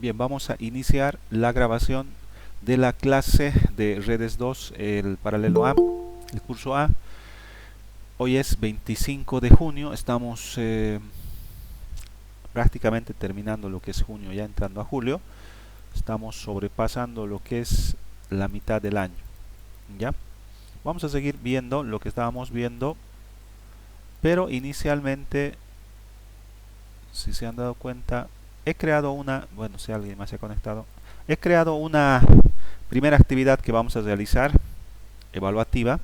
Bien, vamos a iniciar la grabación de la clase de redes 2, el paralelo A, el curso A. Hoy es 25 de junio, estamos prácticamente terminando lo que es junio, ya entrando a julio. Estamos sobrepasando lo que es la mitad del año. ¿Ya? Vamos a seguir viendo lo que estábamos viendo, pero inicialmente, si se han dado cuenta, he creado una, bueno, si alguien más se ha conectado, he creado una primera actividad que vamos a realizar, evaluativa,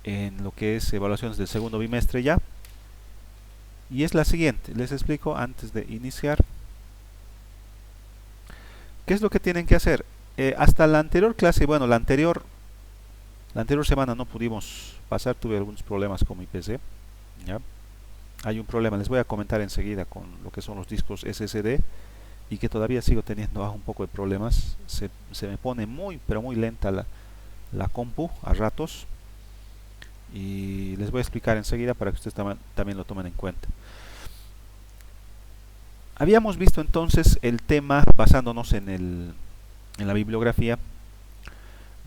en lo que es evaluaciones del segundo bimestre ya. Y es la siguiente, les explico antes de iniciar. ¿Qué es lo que tienen que hacer? Hasta la anterior clase, bueno, la anterior semana no pudimos pasar, tuve algunos problemas con mi PC. ¿Ya? Hay un problema, les voy a comentar enseguida con lo que son los discos SSD y que todavía sigo teniendo un poco de problemas. Se me pone muy, pero muy lenta la compu a ratos. Y les voy a explicar enseguida para que ustedes también lo tomen en cuenta. Habíamos visto entonces el tema, basándonos en la bibliografía,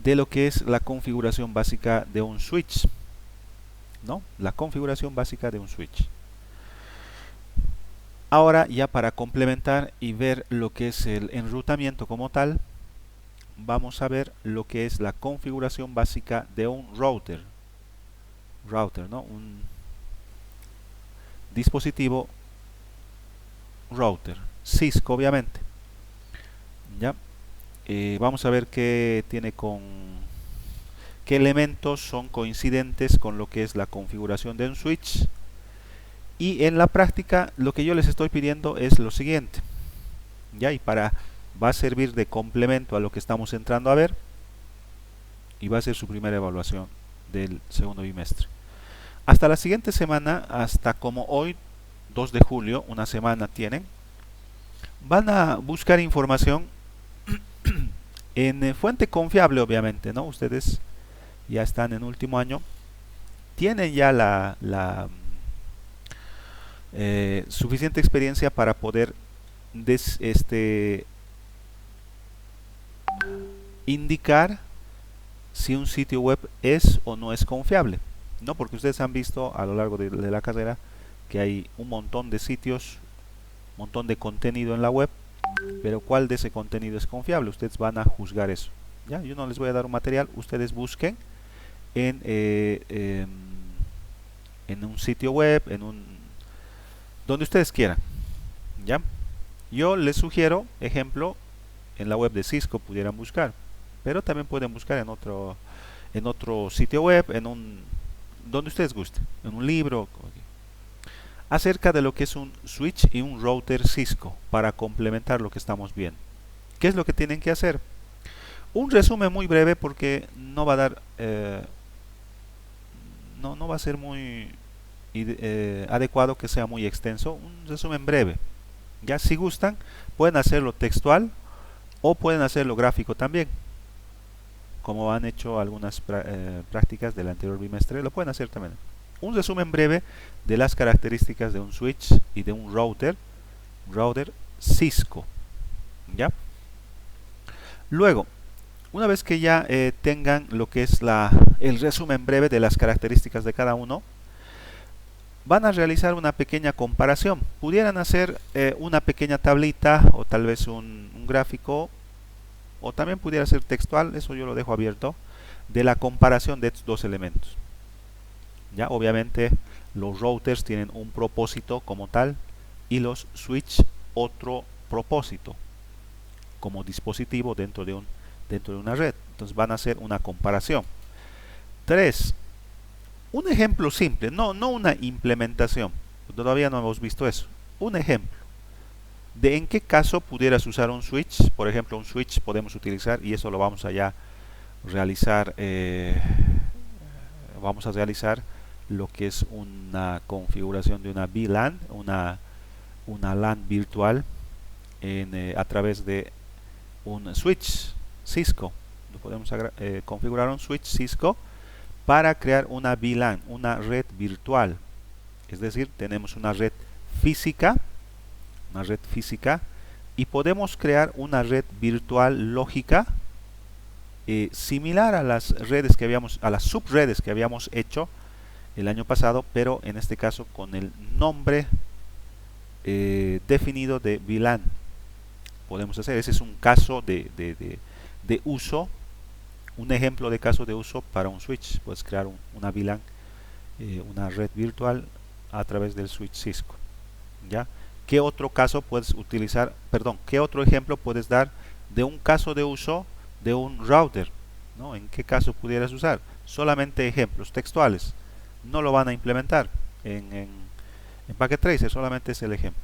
de lo que es la configuración básica de un switch, ¿no? La configuración básica de un switch. Ahora, ya para complementar y ver lo que es el enrutamiento como tal, vamos a ver lo que es la configuración básica de un router, ¿no? Un dispositivo router, Cisco obviamente. ¿Ya? Vamos a ver qué tiene qué elementos son coincidentes con lo que es la configuración de un switch. Y en la práctica lo que yo les estoy pidiendo es lo siguiente. ¿Ya? Y va a servir de complemento a lo que estamos entrando a ver. Y va a ser su primera evaluación del segundo bimestre. Hasta la siguiente semana, hasta como hoy, 2 de julio, una semana tienen, van a buscar información en fuente confiable, obviamente, ¿no? Ustedes ya están en último año, tienen ya la suficiente experiencia para poder indicar si un sitio web es o no es confiable, ¿no? Porque ustedes han visto a lo largo de la carrera que hay un montón de sitios, un montón de contenido en la web, pero ¿cuál de ese contenido es confiable? Ustedes van a juzgar eso. ¿Ya? Yo no les voy a dar un material, ustedes busquen en un sitio web, donde ustedes quieran. ¿Ya? Yo les sugiero, ejemplo, en la web de Cisco pudieran buscar, pero también pueden buscar en otro sitio web, donde ustedes gusten, en un libro, acerca de lo que es un switch y un router Cisco para complementar lo que estamos viendo. ¿Qué es lo que tienen que hacer? Un resumen muy breve porque no va a dar, no va a ser muy adecuado que sea muy extenso. Un resumen breve. Ya si gustan, pueden hacerlo textual o pueden hacerlo gráfico también. Como han hecho algunas prácticas del anterior bimestre, lo pueden hacer también. Un resumen breve de las características de un switch y de un router Cisco. ¿Ya? Luego, una vez que ya tengan lo que es el resumen breve de las características de cada uno, van a realizar una pequeña comparación. Pudieran hacer una pequeña tablita o tal vez un gráfico, o también pudiera ser textual, eso yo lo dejo abierto, de la comparación de estos dos elementos. Ya, obviamente los routers tienen un propósito como tal y los switch otro propósito como dispositivo dentro de una red. Entonces van a hacer una comparación. 3. Un ejemplo simple, no una implementación. Todavía no hemos visto eso. Un ejemplo de en qué caso pudieras usar un switch. Por ejemplo, un switch podemos utilizar, y eso lo vamos a ya realizar. Vamos a realizar lo que es una configuración de una VLAN, una LAN virtual a través de un switch Cisco. Podemos configurar un switch Cisco para crear una VLAN, una red virtual. Es decir, tenemos una red física y podemos crear una red virtual lógica similar a las redes que habíamos, a las subredes que habíamos hecho el año pasado, pero en este caso con el nombre definido de VLAN. Podemos hacer, ese es un caso de uso, un ejemplo de caso de uso para un switch. Puedes crear una VLAN, una red virtual a través del switch Cisco. ¿Ya? ¿Qué otro caso puedes utilizar? Perdón, ¿qué otro ejemplo puedes dar de un caso de uso de un router? ¿No? ¿En qué caso pudieras usar? Solamente ejemplos textuales. No lo van a implementar en Packet Tracer, solamente es el ejemplo.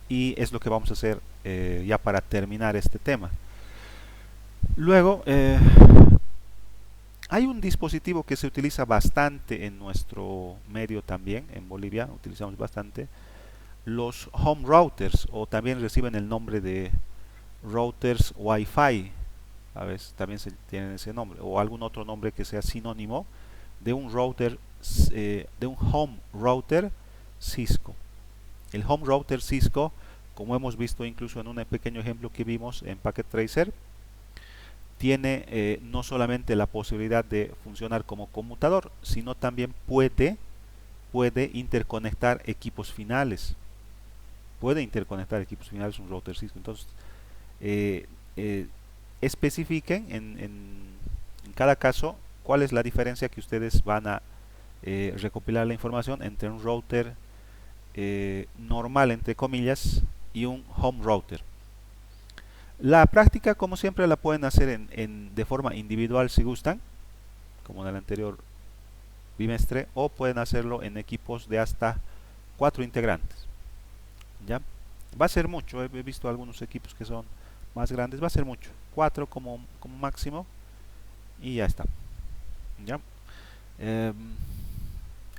Y es lo que vamos a hacer ya para terminar este tema. Luego, hay un dispositivo que se utiliza bastante en nuestro medio también, en Bolivia, utilizamos bastante. Los home routers, o también reciben el nombre de routers Wi-Fi, a veces también tienen ese nombre, o algún otro nombre que sea sinónimo de un router, de un home router Cisco. El home router Cisco, como hemos visto incluso en un pequeño ejemplo que vimos en Packet Tracer, tiene no solamente la posibilidad de funcionar como conmutador, sino también puede interconectar equipos finales. Puede interconectar equipos finales un router Cisco. Entonces, especifiquen en cada caso cuál es la diferencia que ustedes van a recopilar la información entre un router normal, entre comillas, y un home router. La práctica, como siempre, la pueden hacer de forma individual si gustan, como en el anterior bimestre, o pueden hacerlo en equipos de hasta 4 integrantes. ¿Ya? Va a ser mucho, he visto algunos equipos que son más grandes, va a ser mucho, 4 como máximo, y ya está. ¿Ya?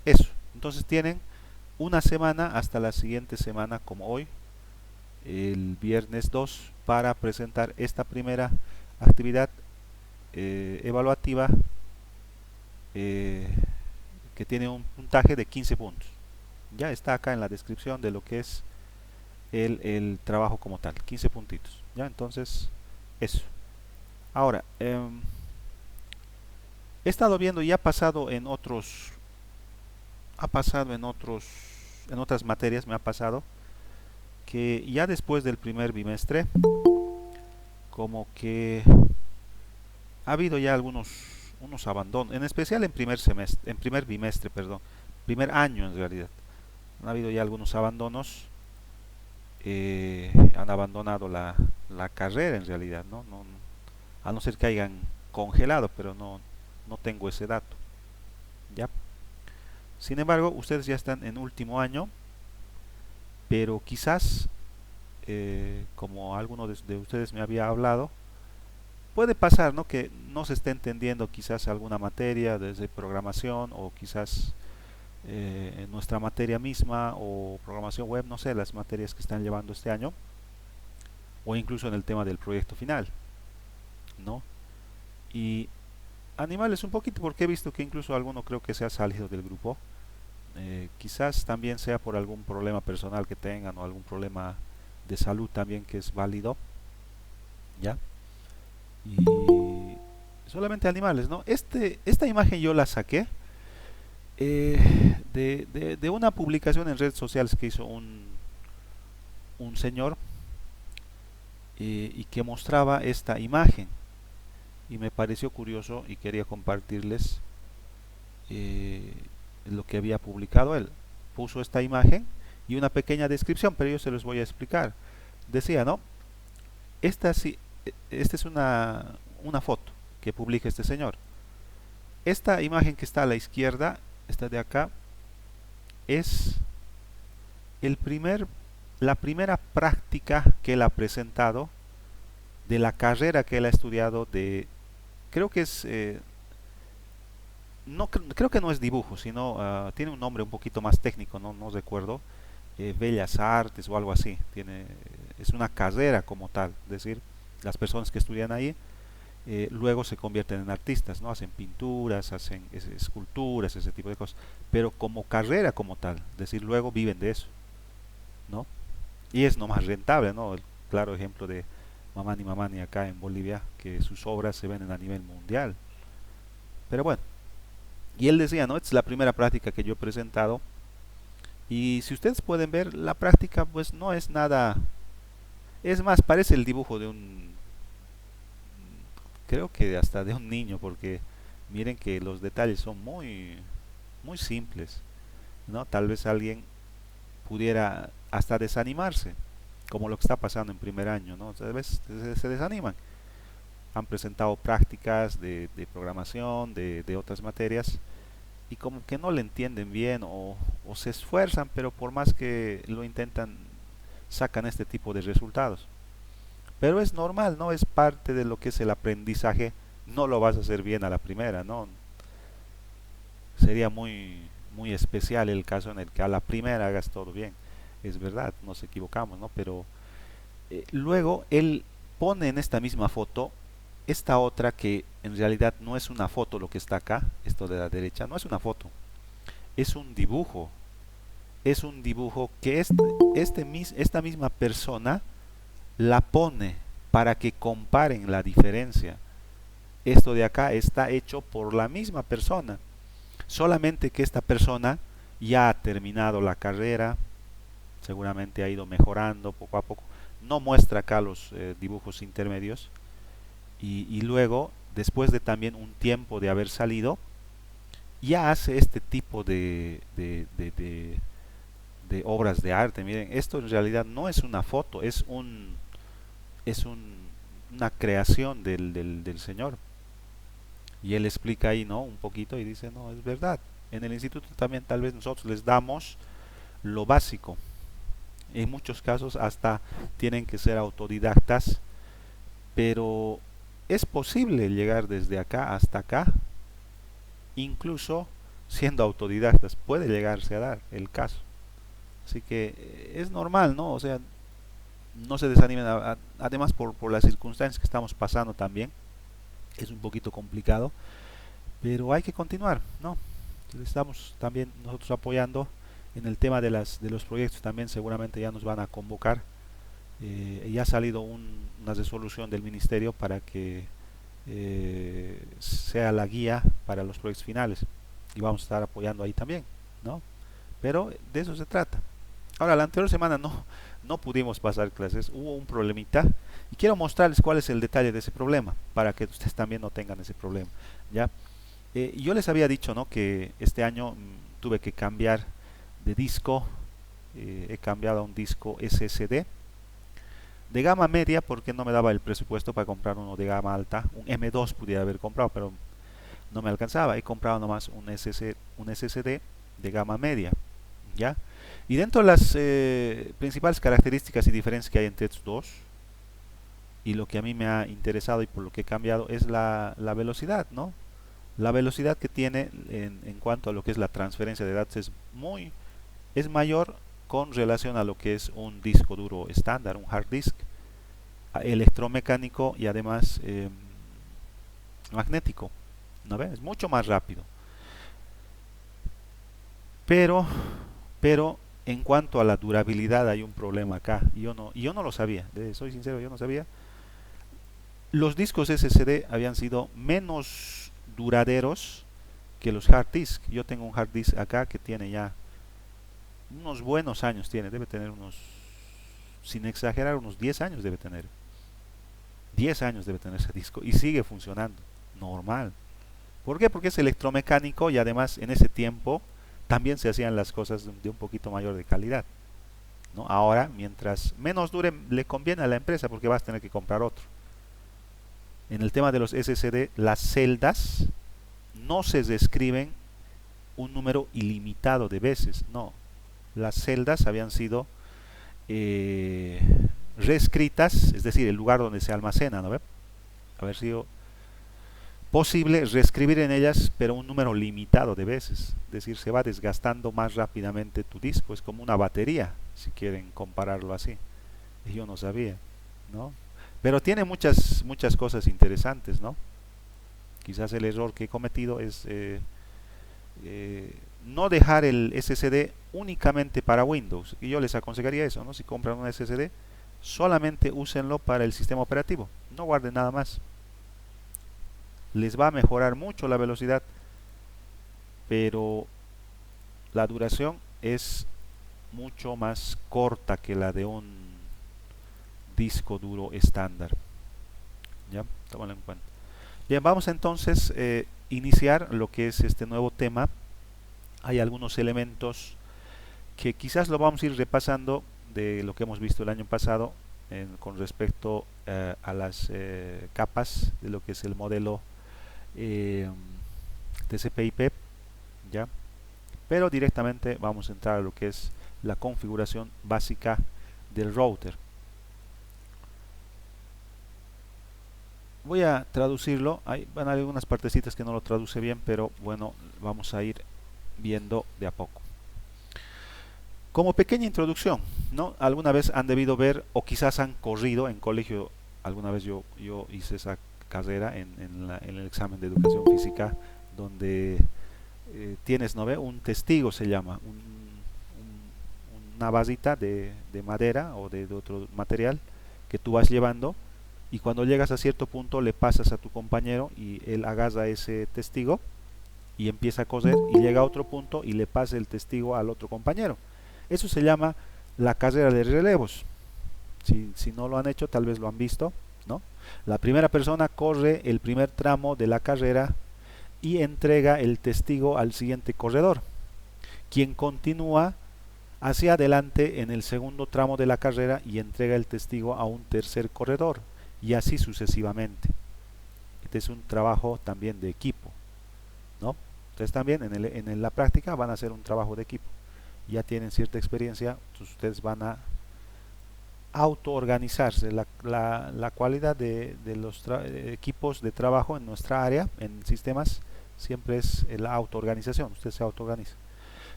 Eso, entonces tienen una semana hasta la siguiente semana, como hoy, el viernes 2, para presentar esta primera actividad evaluativa que tiene un puntaje de 15 puntos. Ya está acá en la descripción de lo que es el trabajo como tal, 15 puntitos. Ya, entonces, eso. Ahora, he estado viendo y ha pasado en otros, en otras materias, me ha pasado que ya después del primer bimestre, como que ha habido ya unos abandonos, en especial en primer bimestre, perdón, primer año en realidad. Han habido ya algunos abandonos, han abandonado la carrera en realidad, a no ser que hayan congelado, pero no tengo ese dato. ¿Ya? Sin embargo, ustedes ya están en último año, pero quizás, como alguno de ustedes me había hablado, puede pasar, ¿no?, que no se esté entendiendo quizás alguna materia desde programación, o quizás en nuestra materia misma, o programación web, no sé, las materias que están llevando este año, o incluso en el tema del proyecto final, ¿no? Y animales un poquito, porque he visto que incluso alguno creo que se ha salido del grupo. Quizás también sea por algún problema personal que tengan, o algún problema de salud también, que es válido. ¿Ya? Y solamente animales, ¿no? Esta imagen yo la saqué de una publicación en redes sociales que hizo un señor, y que mostraba esta imagen, y me pareció curioso y quería compartirles eh, lo que había publicado él. Puso esta imagen y una pequeña descripción, pero yo se los voy a explicar. Decía, ¿no? Esta es una foto que publica este señor. Esta imagen que está a la izquierda, esta de acá, es la primera práctica que él ha presentado de la carrera que él ha estudiado creo que es, no creo que no es dibujo, sino tiene un nombre un poquito más técnico, no recuerdo, Bellas Artes o algo así. Es una carrera como tal, es decir, las personas que estudian ahí luego se convierten en artistas, ¿no? Hacen pinturas, hacen esculturas, ese tipo de cosas, pero como carrera como tal, es decir, luego viven de eso, ¿no? Y es no más rentable, ¿no? claro ejemplo de Mamani Mamani acá en Bolivia, que sus obras se venden a nivel mundial. Pero bueno, y él decía, ¿no? Esta es la primera práctica que yo he presentado. Y si ustedes pueden ver, la práctica pues no es nada, es más, parece el dibujo de un, creo que hasta de un niño, porque miren que los detalles son muy simples, ¿no? Tal vez alguien pudiera hasta desanimarse, como lo que está pasando en primer año, ¿no? Tal vez se desaniman. Han presentado prácticas de programación, de otras materias, y como que no le entienden bien o se esfuerzan, pero por más que lo intentan, sacan este tipo de resultados. Pero es normal, ¿no? Es parte de lo que es el aprendizaje. No lo vas a hacer bien a la primera, ¿no? Sería muy especial el caso en el que a la primera hagas todo bien. Es verdad, nos equivocamos, ¿no? Pero luego él pone en esta misma foto esta otra que en realidad no es una foto lo que está acá, esto de la derecha, no es una foto, es un dibujo. Es un dibujo que esta misma persona la pone para que comparen la diferencia. Esto de acá está hecho por la misma persona, solamente que esta persona ya ha terminado la carrera, seguramente ha ido mejorando poco a poco. No muestra acá los dibujos intermedios y luego, después de también un tiempo de haber salido, ya hace este tipo de obras de arte. Miren, esto en realidad no es una foto, es una creación del Señor. Y él explica ahí, ¿no? Un poquito y dice, no, es verdad. En el instituto también tal vez nosotros les damos lo básico. En muchos casos hasta tienen que ser autodidactas, pero es posible llegar desde acá hasta acá, incluso siendo autodidactas, puede llegarse a dar el caso. Así que es normal, ¿no? O sea, no se desanimen, además por las circunstancias que estamos pasando también, es un poquito complicado, pero hay que continuar, ¿no? Estamos también nosotros apoyando en el tema de los proyectos, también seguramente ya nos van a convocar. Ya ha salido una resolución del ministerio para que sea la guía para los proyectos finales y vamos a estar apoyando ahí también, ¿no? Pero de eso se trata. Ahora, la anterior semana no pudimos pasar clases, hubo un problemita y quiero mostrarles cuál es el detalle de ese problema para que ustedes también no tengan ese problema, ¿ya? Yo les había dicho, ¿no? Que este año tuve que cambiar de disco, he cambiado a un disco SSD de gama media porque no me daba el presupuesto para comprar uno de gama alta. Un M2 pudiera haber comprado, pero no me alcanzaba. He comprado nomás un SSD de gama media, ¿ya? Y dentro de las principales características y diferencias que hay entre estos dos, y lo que a mí me ha interesado y por lo que he cambiado es la velocidad, ¿no? La velocidad que tiene en cuanto a lo que es la transferencia de datos es mayor con relación a lo que es un disco duro estándar, un hard disk electromecánico y además magnético, ¿no ves? Es mucho más rápido. Pero, pero en cuanto a la durabilidad hay un problema acá. Yo no lo sabía, soy sincero, yo no sabía. Los discos SSD habían sido menos duraderos que los hard disk. Yo tengo un hard disk acá que tiene ya unos buenos años, debe tener unos, sin exagerar, unos 10 años debe tener. 10 años debe tener ese disco y sigue funcionando normal. ¿Por qué? Porque es electromecánico y además en ese tiempo también se hacían las cosas de un poquito mayor de calidad, ¿no? Ahora, mientras menos dure, le conviene a la empresa porque vas a tener que comprar otro. En el tema de los SSD, las celdas no se describen un número ilimitado de veces, no. Las celdas habían sido reescritas, es decir, el lugar donde se almacena, ¿no? Haber sido posible reescribir en ellas, pero un número limitado de veces. Es decir, se va desgastando más rápidamente tu disco. Es como una batería, si quieren compararlo así. Y yo no sabía, ¿no? Pero tiene muchas cosas interesantes, ¿no? Quizás el error que he cometido es no dejar el SSD únicamente para Windows. Y yo les aconsejaría eso, ¿no? Si compran un SSD, solamente úsenlo para el sistema operativo, no guarden nada más. Les va a mejorar mucho la velocidad, pero la duración es mucho más corta que la de un disco duro estándar. ¿Ya? Tómalo en cuenta. Bien, vamos entonces a iniciar lo que es este nuevo tema. Hay algunos elementos que quizás lo vamos a ir repasando de lo que hemos visto el año pasado con respecto a las capas de lo que es el modelo TCP/IP, ¿ya? Pero directamente vamos a entrar a lo que es la configuración básica del router. Voy a traducirlo, van a haber algunas partecitas que no lo traduce bien, pero bueno, vamos a ir viendo de a poco. Como pequeña introducción, ¿no? Alguna vez han debido ver o quizás han corrido en colegio, alguna vez yo hice esa carrera en el examen de educación física, donde tienes, ¿no ve? Un testigo se llama, una vasita de madera o de otro material que tú vas llevando, y cuando llegas a cierto punto le pasas a tu compañero y él agarra ese testigo y empieza a coser, y llega a otro punto y le pasa el testigo al otro compañero. Eso se llama la carrera de relevos. Si no lo han hecho, tal vez lo han visto, ¿no? La primera persona corre el primer tramo de la carrera y entrega el testigo al siguiente corredor, quien continúa hacia adelante en el segundo tramo de la carrera y entrega el testigo a un tercer corredor, y así sucesivamente. Este es un trabajo también de equipo, ¿no? Entonces también en la práctica van a hacer un trabajo de equipo. Ya tienen cierta experiencia, entonces ustedes van a autoorganizarse. La cualidad de los equipos de trabajo en nuestra área, en sistemas, siempre es la autoorganización. Usted se autoorganiza.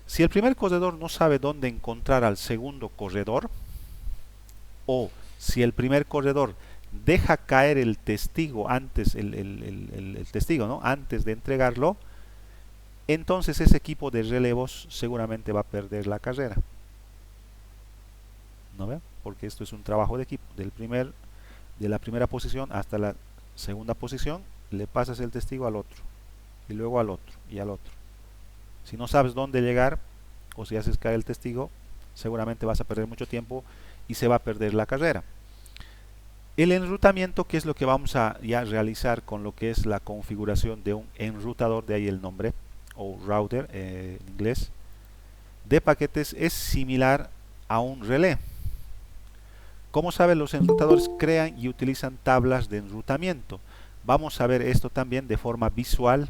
Si el primer corredor no sabe dónde encontrar al segundo corredor, o si el primer corredor deja caer el testigo antes, el testigo, ¿no? Antes de entregarlo, entonces ese equipo de relevos seguramente va a perder la carrera. ¿No ve? Porque esto es un trabajo de equipo. De la primera posición hasta la segunda posición, le pasas el testigo al otro, y luego al otro, y al otro. Si no sabes dónde llegar, o si haces caer el testigo, seguramente vas a perder mucho tiempo y se va a perder la carrera. El enrutamiento, que es lo que vamos a ya realizar con lo que es la configuración de un enrutador, de ahí el nombre, o router en inglés, de paquetes, es similar a un relé. Como saben, los enrutadores crean y utilizan tablas de enrutamiento. Vamos a ver esto también de forma visual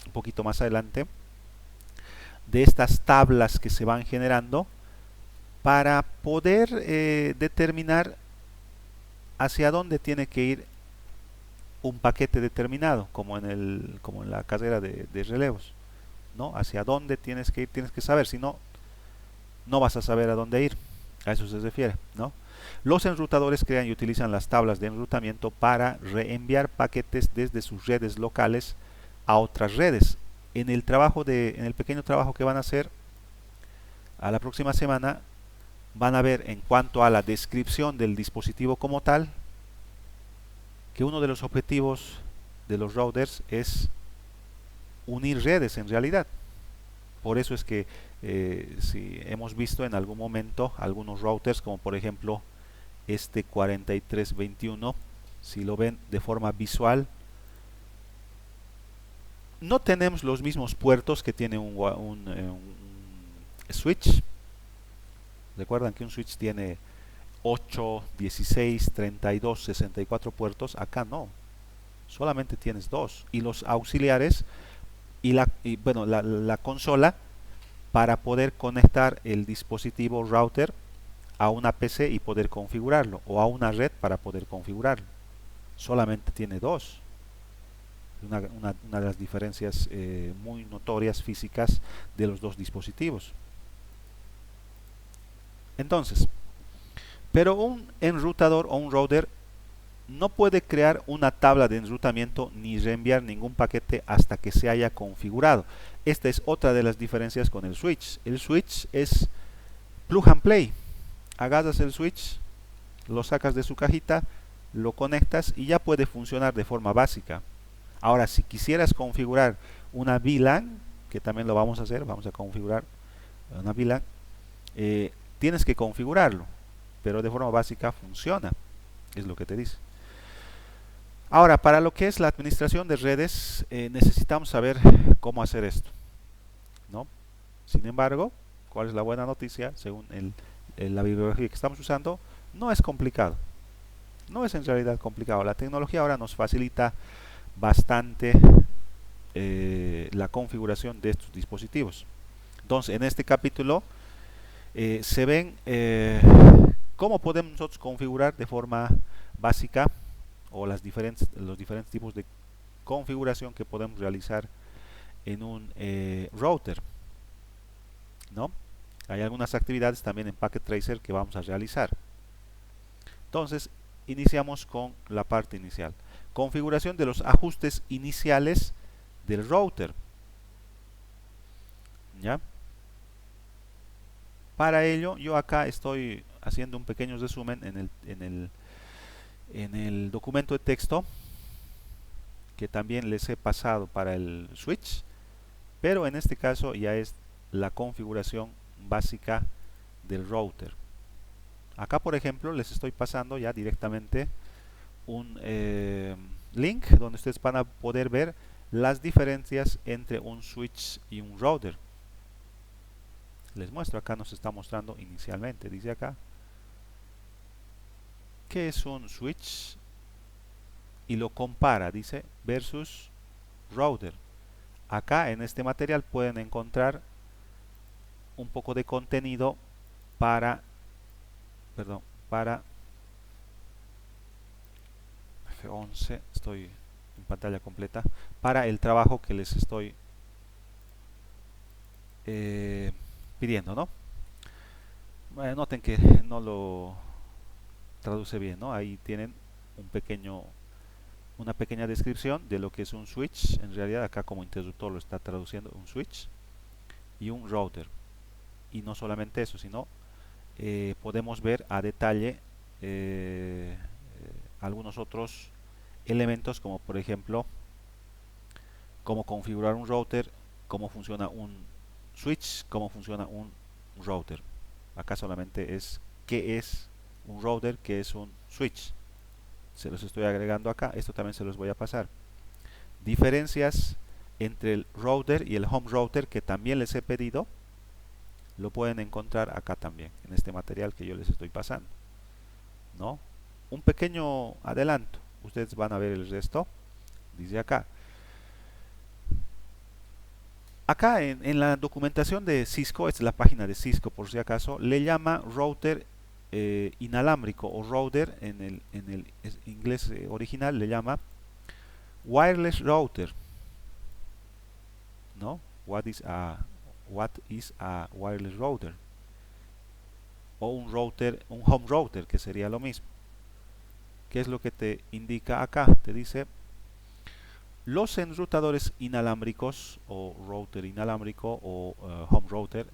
un poquito más adelante, de estas tablas que se van generando para poder determinar hacia dónde tiene que ir un paquete determinado, como en la carrera de relevos, ¿no? Hacia dónde tienes que ir, tienes que saber, si no, no vas a saber a dónde ir. A eso se refiere, ¿no? Los enrutadores crean y utilizan las tablas de enrutamiento para reenviar paquetes desde sus redes locales a otras redes. En el pequeño trabajo que van a hacer a la próxima semana, van a ver, en cuanto a la descripción del dispositivo como tal, que uno de los objetivos de los routers es unir redes en realidad. Por eso es que si hemos visto en algún momento algunos routers, como por ejemplo este 4321, si lo ven de forma visual, no tenemos los mismos puertos que tiene un switch. Recuerdan que un switch tiene 8, 16, 32, 64 puertos. Acá no, solamente tienes 2, y los auxiliares bueno, la consola para poder conectar el dispositivo router a una PC y poder configurarlo, o a una red para poder configurarlo. Solamente tiene 2. Una de las diferencias muy notorias físicas de los dos dispositivos. Entonces, pero un enrutador o un router no puede crear una tabla de enrutamiento ni reenviar ningún paquete hasta que se haya configurado. Esta es otra de las diferencias con el switch. El switch es plug and play. Agarras el switch, lo sacas de su cajita, lo conectas y ya puede funcionar de forma básica. Ahora, si quisieras configurar una VLAN, que también lo vamos a hacer, vamos a configurar una VLAN, tienes que configurarlo, pero de forma básica funciona, es lo que te dice. Ahora, para lo que es la administración de redes, necesitamos saber cómo hacer esto, ¿no? Sin embargo, ¿cuál es la buena noticia? Según la bibliografía que estamos usando, no es complicado. No es en realidad complicado. La tecnología ahora nos facilita bastante la configuración de estos dispositivos. Entonces, en este capítulo se ven cómo podemos nosotros configurar de forma básica o los diferentes tipos de configuración que podemos realizar en un router, ¿no? Hay algunas actividades también en Packet Tracer que vamos a realizar. Entonces, iniciamos con la parte inicial. Configuración de los ajustes iniciales del router. ¿Ya? Para ello, yo acá estoy haciendo un pequeño resumen en el documento de texto que también les he pasado para el switch, pero en este caso ya es la configuración básica del router. Acá, por ejemplo, les estoy pasando ya directamente un link donde ustedes van a poder ver las diferencias entre un switch y un router. Les muestro, acá nos está mostrando inicialmente, dice acá, ¿qué es un switch? Y lo compara, dice, versus router. Acá en este material pueden encontrar un poco de contenido para F11, estoy en pantalla completa, para el trabajo que les estoy pidiendo, ¿no? Noten que no lo traduce bien, ¿no? Ahí tienen una pequeña descripción de lo que es un switch. En realidad acá como interruptor lo está traduciendo un switch y un router. Y no solamente eso, sino podemos ver a detalle algunos otros elementos, como por ejemplo cómo configurar un router, cómo funciona un switch, cómo funciona un router. Acá solamente es qué es un router, qué es un switch. Se los estoy agregando acá, esto también se los voy a pasar. Diferencias entre el router y el home router, que también les he pedido, lo pueden encontrar acá también, en este material que yo les estoy pasando, ¿no? Un pequeño adelanto, ustedes van a ver el resto, dice acá. Acá en la documentación de Cisco, esta es la página de Cisco por si acaso, le llama router inalámbrico o router en el inglés original le llama wireless router, ¿no? What is a wireless router? O un home router, que sería lo mismo. ¿Qué es lo que te indica acá? Te dice: los enrutadores inalámbricos o router inalámbrico o home router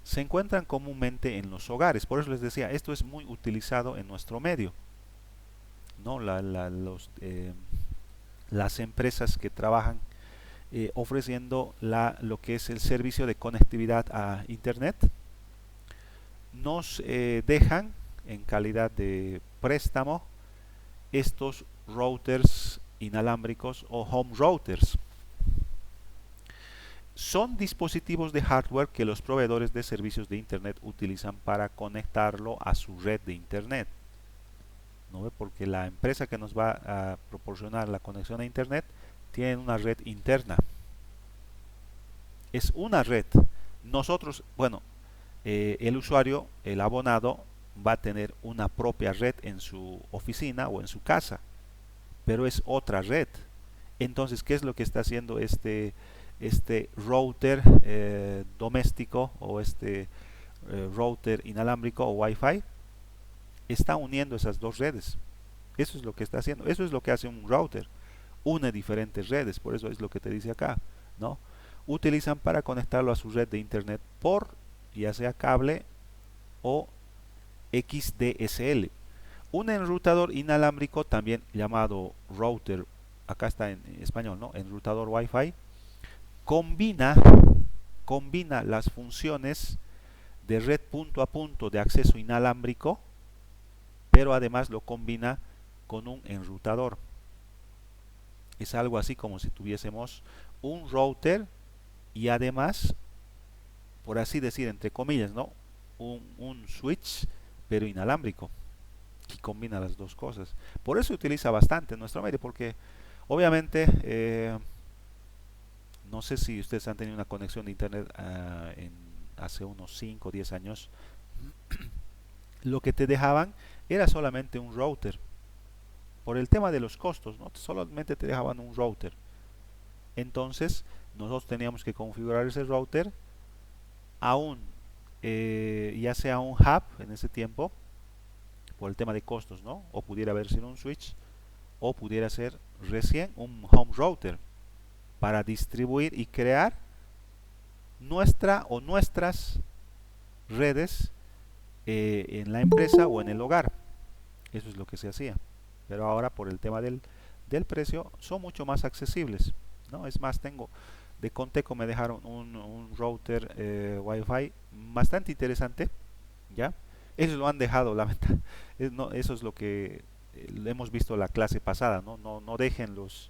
se encuentran comúnmente en los hogares. Por eso les decía, esto es muy utilizado en nuestro medio, ¿no? Las empresas que trabajan ofreciendo lo que es el servicio de conectividad a internet nos dejan en calidad de préstamo estos routers inalámbricos o home routers. Son dispositivos de hardware que los proveedores de servicios de internet utilizan para conectarlo a su red de internet, ¿no ve? Porque la empresa que nos va a proporcionar la conexión a internet tiene una red interna, es una red. Nosotros, bueno, el usuario, el abonado, va a tener una propia red en su oficina o en su casa, pero es otra red. Entonces, ¿qué es lo que está haciendo este router doméstico o router inalámbrico o Wi-Fi? Está uniendo esas dos redes. Eso es lo que está haciendo. Eso es lo que hace un router. Une diferentes redes. Por eso es lo que te dice acá, ¿no? Utilizan para conectarlo a su red de internet por ya sea cable o XDSL. Un enrutador inalámbrico, también llamado router, acá está en español, ¿no? Enrutador Wi-Fi, combina, combina las funciones de red punto a punto de acceso inalámbrico, pero además lo combina con un enrutador. Es algo así como si tuviésemos un router y además, por así decir, entre comillas, ¿no? Un switch, pero inalámbrico, que combina las dos cosas. Por eso se utiliza bastante en nuestro medio, porque obviamente, no sé si ustedes han tenido una conexión de internet hace unos 5 o 10 años, lo que te dejaban era solamente un router. Por el tema de los costos, ¿no? Solamente te dejaban un router. Entonces, nosotros teníamos que configurar ese router a ya sea un hub en ese tiempo, por el tema de costos, ¿no? O pudiera haber sido un switch, o pudiera ser recién un home router para distribuir y crear nuestra o nuestras redes en la empresa o en el hogar. Eso es lo que se hacía. Pero ahora por el tema del precio son mucho más accesibles, ¿no? Es más, de Conteco me dejaron un router Wi-Fi bastante interesante, ¿ya? Ellos lo han dejado, la verdad. No, eso es lo que hemos visto la clase pasada, ¿no? No dejen los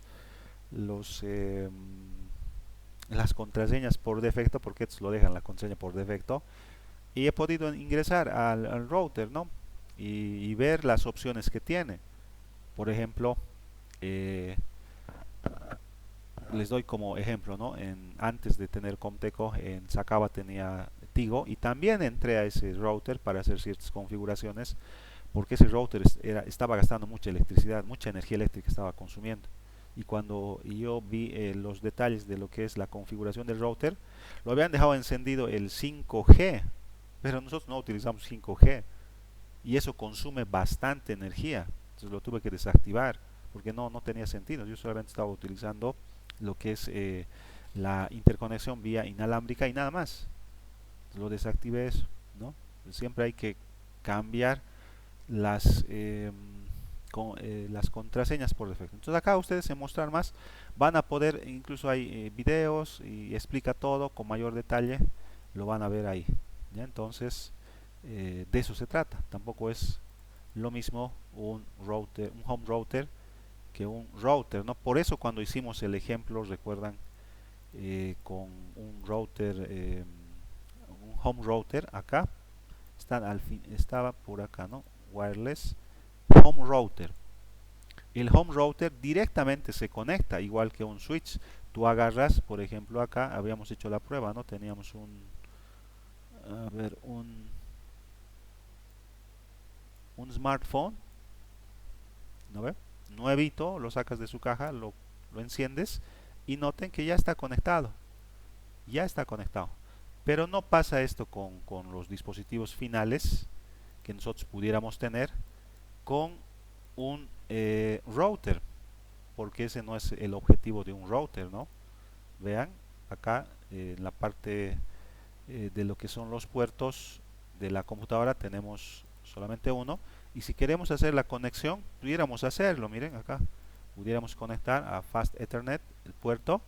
las contraseñas por defecto, porque estos lo dejan la contraseña por defecto. Y he podido ingresar al router, ¿no? Y ver las opciones que tiene. Por ejemplo, eh, les doy como ejemplo, ¿no? Antes de tener Comteco, en Sacaba tenía Tigo y también entré a ese router para hacer ciertas configuraciones porque ese router estaba gastando mucha electricidad, mucha energía eléctrica estaba consumiendo. Y cuando yo vi los detalles de lo que es la configuración del router, lo habían dejado encendido el 5G, pero nosotros no utilizamos 5G y eso consume bastante energía. Entonces lo tuve que desactivar porque no tenía sentido. Yo solamente estaba utilizando lo que es la interconexión vía inalámbrica y nada más. Lo desactivé eso, ¿no? Siempre hay que cambiar las las contraseñas por defecto. Entonces acá ustedes en mostrar más van a poder, incluso hay videos y explica todo con mayor detalle, lo van a ver ahí, ¿ya? Entonces de eso se trata. Tampoco es lo mismo un router, un home router que un router, ¿no? Por eso cuando hicimos el ejemplo, recuerdan, con un router, un home router, acá estaba por acá, ¿no? Wireless home router. El home router directamente se conecta, igual que un switch. Tú agarras, por ejemplo, acá habíamos hecho la prueba, ¿no? Teníamos a ver, un smartphone, ¿no ve? Nuevito, lo sacas de su caja, lo enciendes y noten que ya está conectado. Ya está conectado. Pero no pasa esto con los dispositivos finales que nosotros pudiéramos tener con un router, porque ese no es el objetivo de un router, ¿no? Vean, acá en la parte de lo que son los puertos de la computadora tenemos solamente uno, y si queremos hacer la conexión pudiéramos hacerlo, miren acá, pudiéramos conectar a Fast Ethernet el puerto,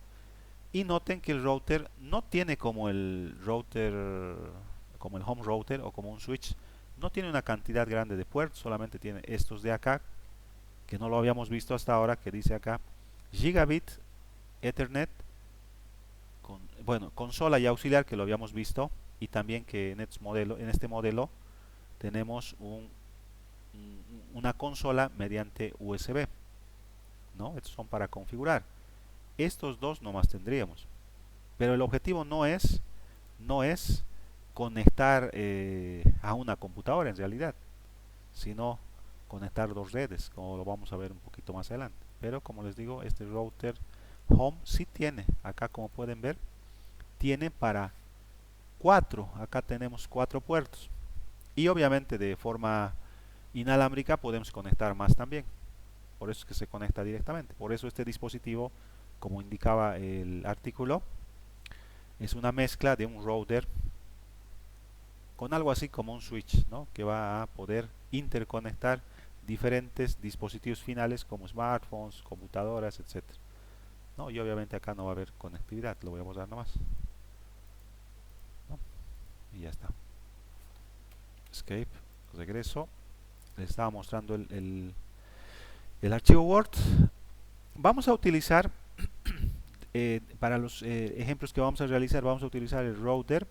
y noten que el router no tiene como el router, como el home router o como un switch, no tiene una cantidad grande de puertos, solamente tiene estos de acá, que no lo habíamos visto hasta ahora, que dice acá Gigabit Ethernet, bueno, consola y auxiliar, que lo habíamos visto, y también que en este modelo tenemos una consola mediante USB, ¿no? Estos son para configurar. Estos dos nomás tendríamos. Pero el objetivo no es conectar a una computadora en realidad, sino conectar dos redes, como lo vamos a ver un poquito más adelante. Pero como les digo, este router home sí tiene, acá como pueden ver, tiene para acá tenemos 4 puertos. Y obviamente de forma inalámbrica podemos conectar más también. Por eso es que se conecta directamente. Por eso este dispositivo, como indicaba el artículo, es una mezcla de un router con algo así como un switch, ¿no? Que va a poder interconectar diferentes dispositivos finales como smartphones, computadoras, etcétera, ¿no? Y obviamente acá no va a haber conectividad, lo voy a borrar nomás, ¿no? Y ya está. Escape, regreso. Les estaba mostrando el archivo Word. Vamos a utilizar para los ejemplos que vamos a realizar, vamos a utilizar el router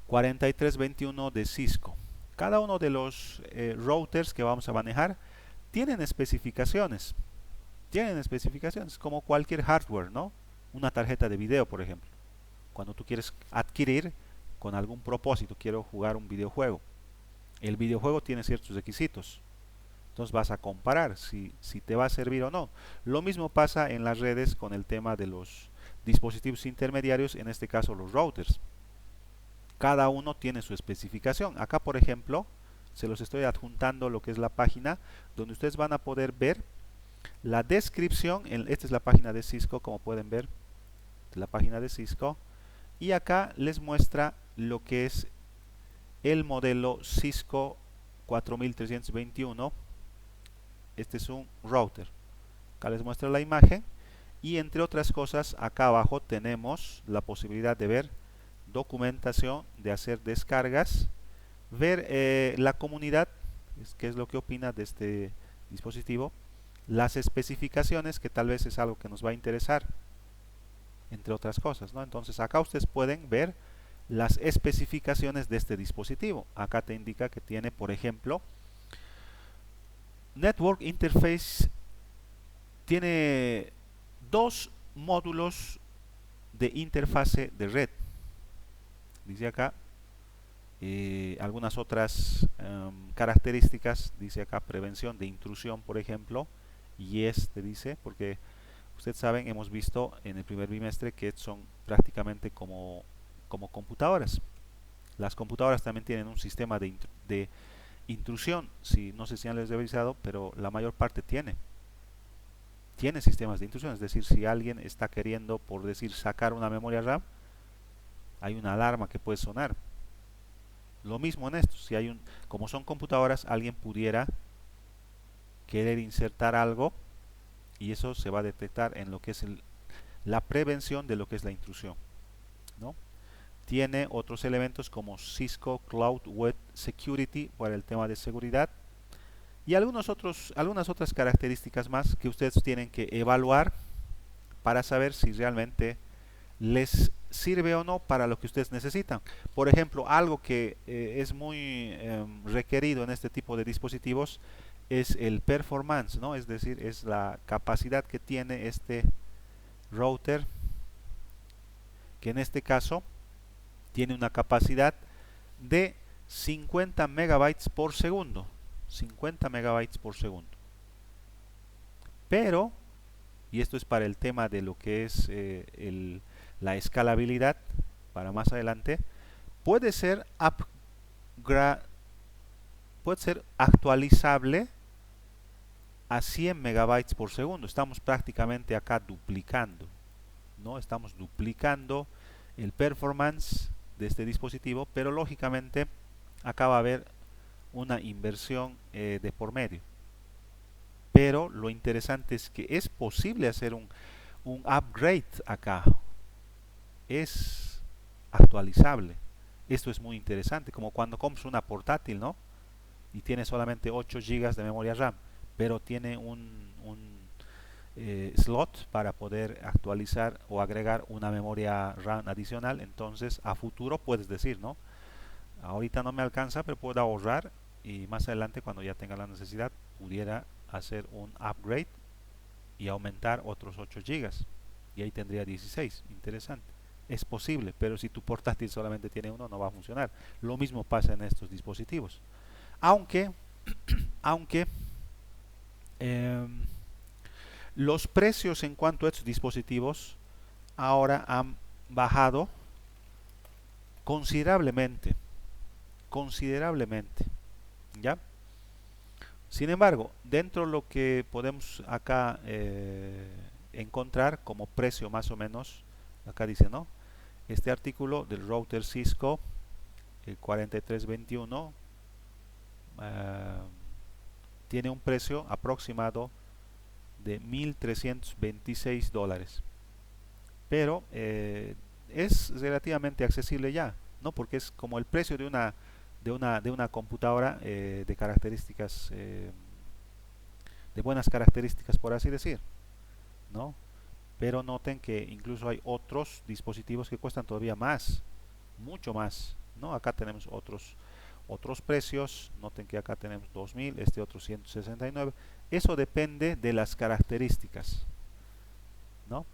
4321 de Cisco. Cada uno de los routers que vamos a manejar tienen especificaciones. Tienen especificaciones como cualquier hardware, ¿no? Una tarjeta de video, por ejemplo. Cuando tú quieres adquirir con algún propósito, quiero jugar un videojuego. El videojuego tiene ciertos requisitos. Entonces vas a comparar si te va a servir o no. Lo mismo pasa en las redes con el tema de los dispositivos intermediarios, en este caso los routers. Cada uno tiene su especificación. Acá, por ejemplo, se los estoy adjuntando lo que es la página donde ustedes van a poder ver la descripción. Esta es la página de Cisco, como pueden ver, la página de Cisco. Y acá les muestra lo que es el modelo Cisco 4321. Este es un router. Acá les muestro la imagen y entre otras cosas acá abajo tenemos la posibilidad de ver documentación, de hacer descargas, ver la comunidad, qué es lo que opina de este dispositivo, las especificaciones, que tal vez es algo que nos va a interesar, entre otras cosas, ¿no? Entonces acá ustedes pueden ver las especificaciones de este dispositivo. Acá te indica que tiene, por ejemplo, Network Interface, tiene dos módulos de interfase de red. Dice acá algunas otras características. Dice acá prevención de intrusión, por ejemplo. Y te dice, porque ustedes saben, hemos visto en el primer bimestre que son prácticamente como computadoras. Las computadoras también tienen un sistema de intrusión. No sé si han les revisado, pero la mayor parte tiene sistemas de intrusión. Es decir, si alguien está queriendo, por decir, sacar una memoria RAM, hay una alarma que puede sonar. Lo mismo en esto, como son computadoras, alguien pudiera querer insertar algo y eso se va a detectar en lo que es la prevención de lo que es la intrusión, ¿no? Tiene otros elementos como Cisco Cloud Web Security para el tema de seguridad y algunas otras características más que ustedes tienen que evaluar para saber si realmente les sirve o no para lo que ustedes necesitan. Por ejemplo, algo que es muy requerido en este tipo de dispositivos es el performance, ¿no? Es decir, es la capacidad que tiene este router, que en este caso tiene una capacidad de 50 megabytes por segundo. 50 megabytes por segundo. Pero, y esto es para el tema de lo que es la escalabilidad, para más adelante, puede ser actualizable a 100 megabytes por segundo. Estamos prácticamente acá duplicando, ¿no? Estamos duplicando el performance de este dispositivo, pero lógicamente acá va a haber una inversión de por medio. Pero lo interesante es que es posible hacer un upgrade acá. Es actualizable. Esto es muy interesante, como cuando compras una portátil, ¿no? Y tiene solamente 8 GB de memoria RAM, pero tiene un slot para poder actualizar o agregar una memoria RAM adicional. Entonces a futuro puedes decir, ¿no? Ahorita no me alcanza, pero puedo ahorrar y más adelante, cuando ya tenga la necesidad, pudiera hacer un upgrade y aumentar otros 8 GB y ahí tendría 16. Interesante. Es posible, pero si tu portátil solamente tiene uno, no va a funcionar. Lo mismo pasa en estos dispositivos. Aunque los precios en cuanto a estos dispositivos ahora han bajado considerablemente. ¿Ya? Sin embargo, dentro de lo que podemos acá encontrar como precio más o menos, acá dice, ¿no? Este artículo del router Cisco 4321 tiene un precio aproximado de $1.326, pero es relativamente accesible ya, ¿no? Porque es como el precio de una computadora de características, de buenas características, por así decir, ¿no? Pero noten que incluso hay otros dispositivos que cuestan todavía más, mucho más, ¿no? Acá tenemos otros precios. Noten que acá tenemos 2000, este otro 169. Eso depende de las características, ¿no?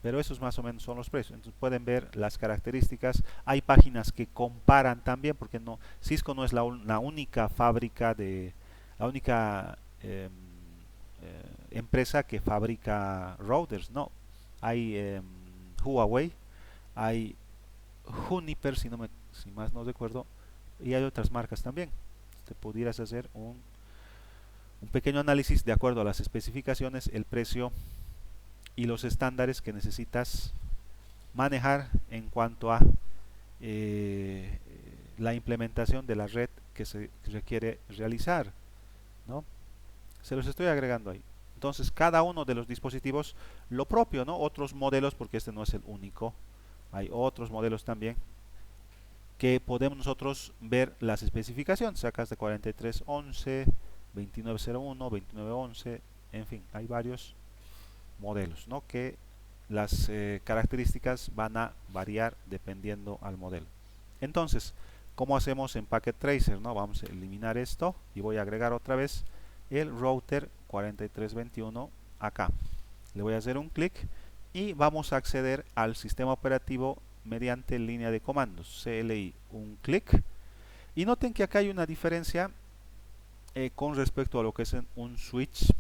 Pero esos más o menos son los precios. Entonces pueden ver las características. Hay páginas que comparan también, porque no, Cisco no es la única fábrica la única empresa que fabrica routers, no. Hay Huawei, hay Juniper, si más no recuerdo, y hay otras marcas también. Te pudieras hacer un pequeño análisis de acuerdo a las especificaciones, el precio y los estándares que necesitas manejar en cuanto a eh, la implementación de la red que se requiere realizar, ¿no? Se los estoy agregando ahí. Entonces, cada uno de los dispositivos, lo propio, ¿no? Otros modelos, porque este no es el único, hay otros modelos también que podemos nosotros ver las especificaciones. Acá es de 4311, 2901, 2911, en fin, hay varios modelos, ¿no? Que las características van a variar dependiendo al modelo. Entonces, ¿cómo hacemos en Packet Tracer, no? Vamos a eliminar esto y voy a agregar otra vez el router 4321 acá. Le voy a hacer un clic y vamos a acceder al sistema operativo mediante línea de comandos. CLI, un clic. Y noten que acá hay una diferencia con respecto a lo que es un switch,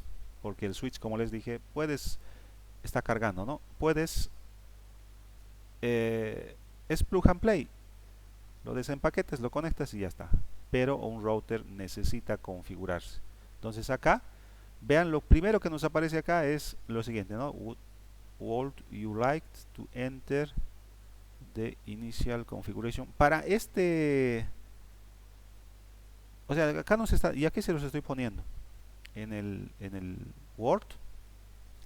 porque el switch, como les dije, está cargando, ¿no? Es plug and play. Lo desempaquetes, lo conectas y ya está. Pero un router necesita configurarse. Entonces acá, vean, lo primero que nos aparece acá es lo siguiente, ¿no? Would you like to enter the initial configuration? Para o sea, acá nos está, y aquí se los estoy poniendo en el Word.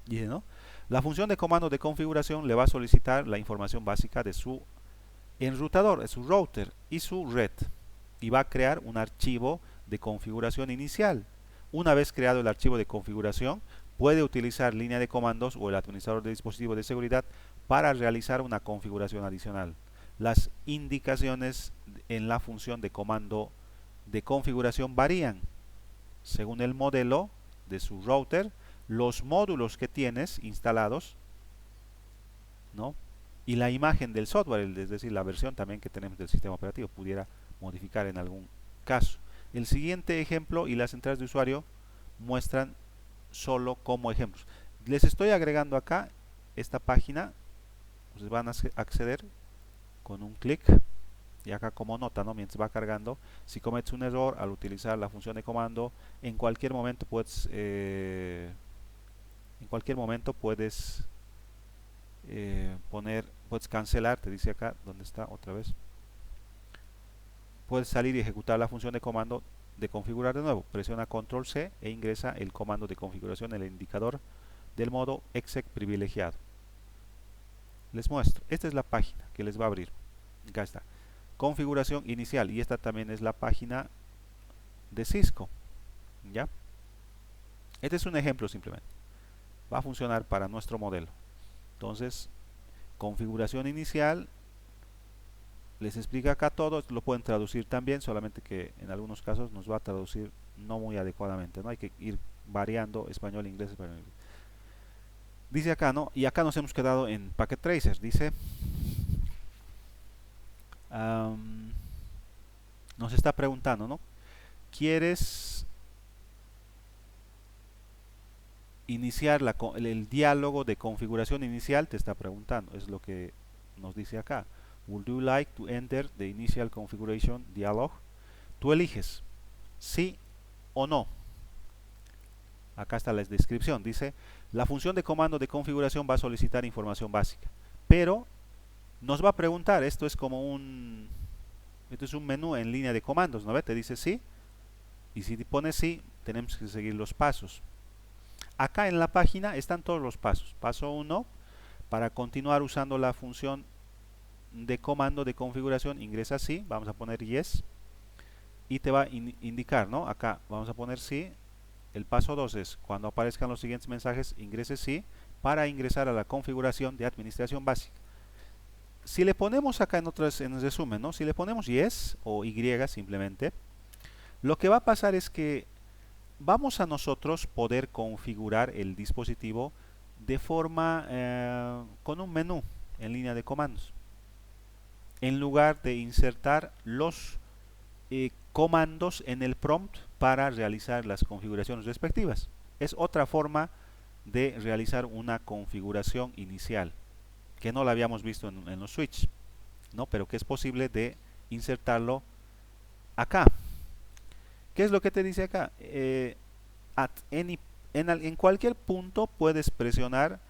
Dice, ¿no? La función de comando de configuración le va a solicitar la información básica de su enrutador, de su router y su red, y va a crear un archivo de configuración inicial. Una vez creado el archivo de configuración, puede utilizar línea de comandos o el administrador de dispositivos de seguridad para realizar una configuración adicional. Las indicaciones en la función de comando de configuración varían según el modelo de su router, los módulos que tienes instalados, ¿no? Y la imagen del software, es decir, la versión también que tenemos del sistema operativo, pudiera modificar en algún caso. El siguiente ejemplo y las entradas de usuario muestran solo como ejemplos. Les estoy agregando acá esta página, ustedes van a acceder con un clic y acá como nota, ¿no? Mientras va cargando, si cometes un error al utilizar la función de comando, en cualquier momento puedes puedes cancelar, te dice acá, ¿dónde está? Otra vez. Puedes salir y ejecutar la función de comando de configurar de nuevo. Presiona control C e ingresa el comando de configuración en el indicador del modo exec privilegiado. Les muestro, esta es la página que les va a abrir. Acá está, configuración inicial, y esta también es la página de Cisco. ¿Ya? Este es un ejemplo simplemente. Va a funcionar para nuestro modelo. Entonces, configuración inicial, les explica acá todo. Lo pueden traducir también, solamente que en algunos casos nos va a traducir no muy adecuadamente, ¿no? Hay que ir variando español, inglés, español, inglés. Dice acá, ¿no? Y acá nos hemos quedado en Packet Tracer. Dice, nos está preguntando, ¿no? ¿Quieres iniciar el diálogo de configuración inicial? Te está preguntando, es lo que nos dice acá. Would you like to enter the initial configuration dialog? Tú eliges sí o no. Acá está la descripción. Dice, la función de comando de configuración va a solicitar información básica, pero nos va a preguntar, esto es un menú en línea de comandos, ¿no ve? Te dice sí, y si te pones sí, tenemos que seguir los pasos. Acá en la página están todos los pasos. Paso 1, para continuar usando la función de comando de configuración, ingresa sí, vamos a poner yes y te va a indicar, ¿no? Acá vamos a poner sí. El paso 2 es cuando aparezcan los siguientes mensajes, ingrese sí para ingresar a la configuración de administración básica. Si le ponemos acá en el resumen, ¿no? Si le ponemos yes o y simplemente, lo que va a pasar es que vamos a nosotros poder configurar el dispositivo de forma con un menú en línea de comandos, en lugar de insertar los comandos en el prompt para realizar las configuraciones respectivas. Es otra forma de realizar una configuración inicial que no la habíamos visto en los switch, ¿no? Pero que es posible de insertarlo acá. ¿Qué es lo que te dice acá? En cualquier punto puedes presionar,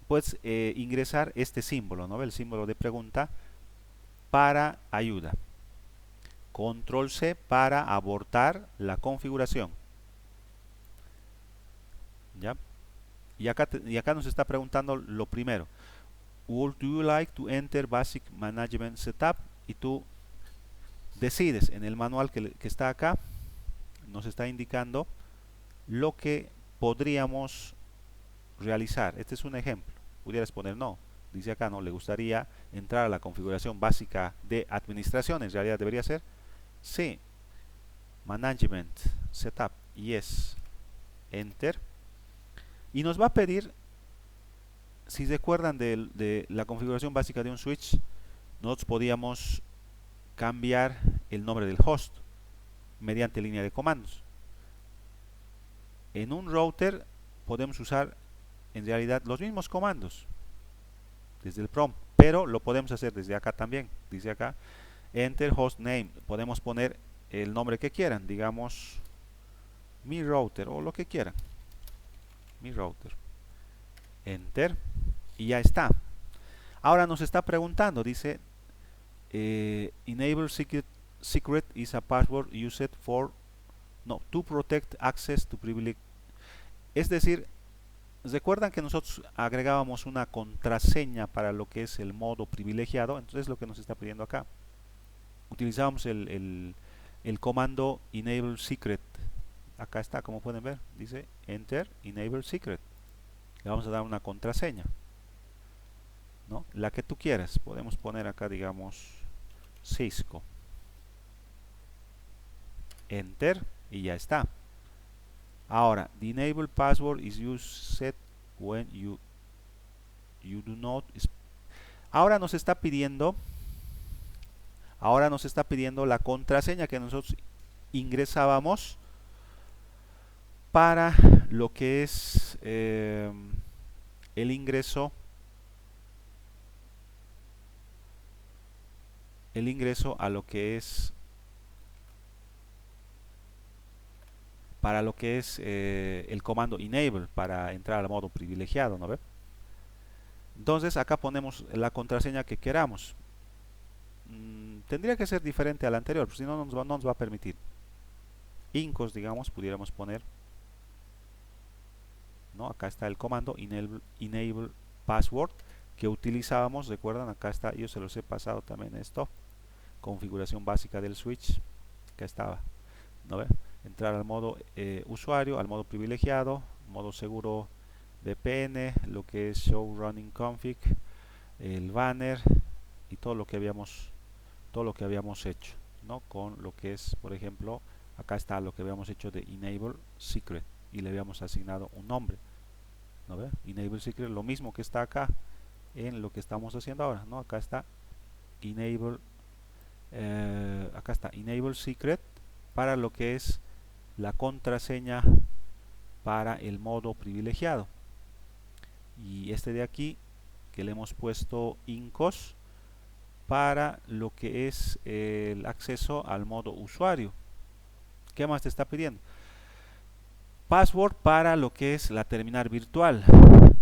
puedes ingresar este símbolo, ¿no? El símbolo de pregunta para ayuda. Control C para abortar la configuración. ¿Ya? Y acá nos está preguntando lo primero. Would you like to enter Basic Management Setup? Y tú decides en el manual que está acá, nos está indicando lo que podríamos realizar. Este es un ejemplo. Pudieras poner no. Dice acá, no, le gustaría entrar a la configuración básica de administración. En realidad debería ser sí. Management Setup. Yes. Enter. Y nos va a pedir, si recuerdan de la configuración básica de un switch, nosotros podíamos cambiar el nombre del host mediante línea de comandos. En un router podemos usar en realidad los mismos comandos desde el prompt, pero lo podemos hacer desde acá también. Dice acá enter host name, podemos poner el nombre que quieran, digamos mi router o lo que quieran, mi router, enter y ya está. Ahora nos está preguntando, dice enable secret is a password used for to protect access to privilege. Es decir, recuerdan que nosotros agregábamos una contraseña para lo que es el modo privilegiado. Entonces lo que nos está pidiendo acá, utilizamos el comando enable secret. Acá está, como pueden ver, dice enter enable secret. Le vamos a dar una contraseña, ¿no? La que tú quieras. Podemos poner acá, digamos, Cisco. Enter y ya está. Ahora, the enable password is used when you do not. Ahora nos está pidiendo la contraseña que nosotros ingresábamos para lo que es el ingreso a lo que es para lo que es el comando enable para entrar al modo privilegiado, ¿no ve? Entonces acá ponemos la contraseña que queramos. Tendría que ser diferente a la anterior, si no nos va a permitir. Incos, digamos, pudiéramos poner, ¿no? Acá está el comando enable password que utilizábamos. Recuerdan, acá está, yo se los he pasado también esto, configuración básica del switch, acá estaba, ¿no ve? Entrar al modo usuario, al modo privilegiado, modo seguro VPN, lo que es show running config, el banner y todo lo que habíamos hecho, ¿no? Con lo que es, por ejemplo, acá está lo que habíamos hecho de enable secret y le habíamos asignado un nombre, ¿no ve? Enable secret, lo mismo que está acá en lo que estamos haciendo ahora, ¿no? Acá está enable secret para lo que es la contraseña para el modo privilegiado, y este de aquí que le hemos puesto incos para lo que es el acceso al modo usuario. ¿Qué más te está pidiendo? Password para lo que es la terminal virtual.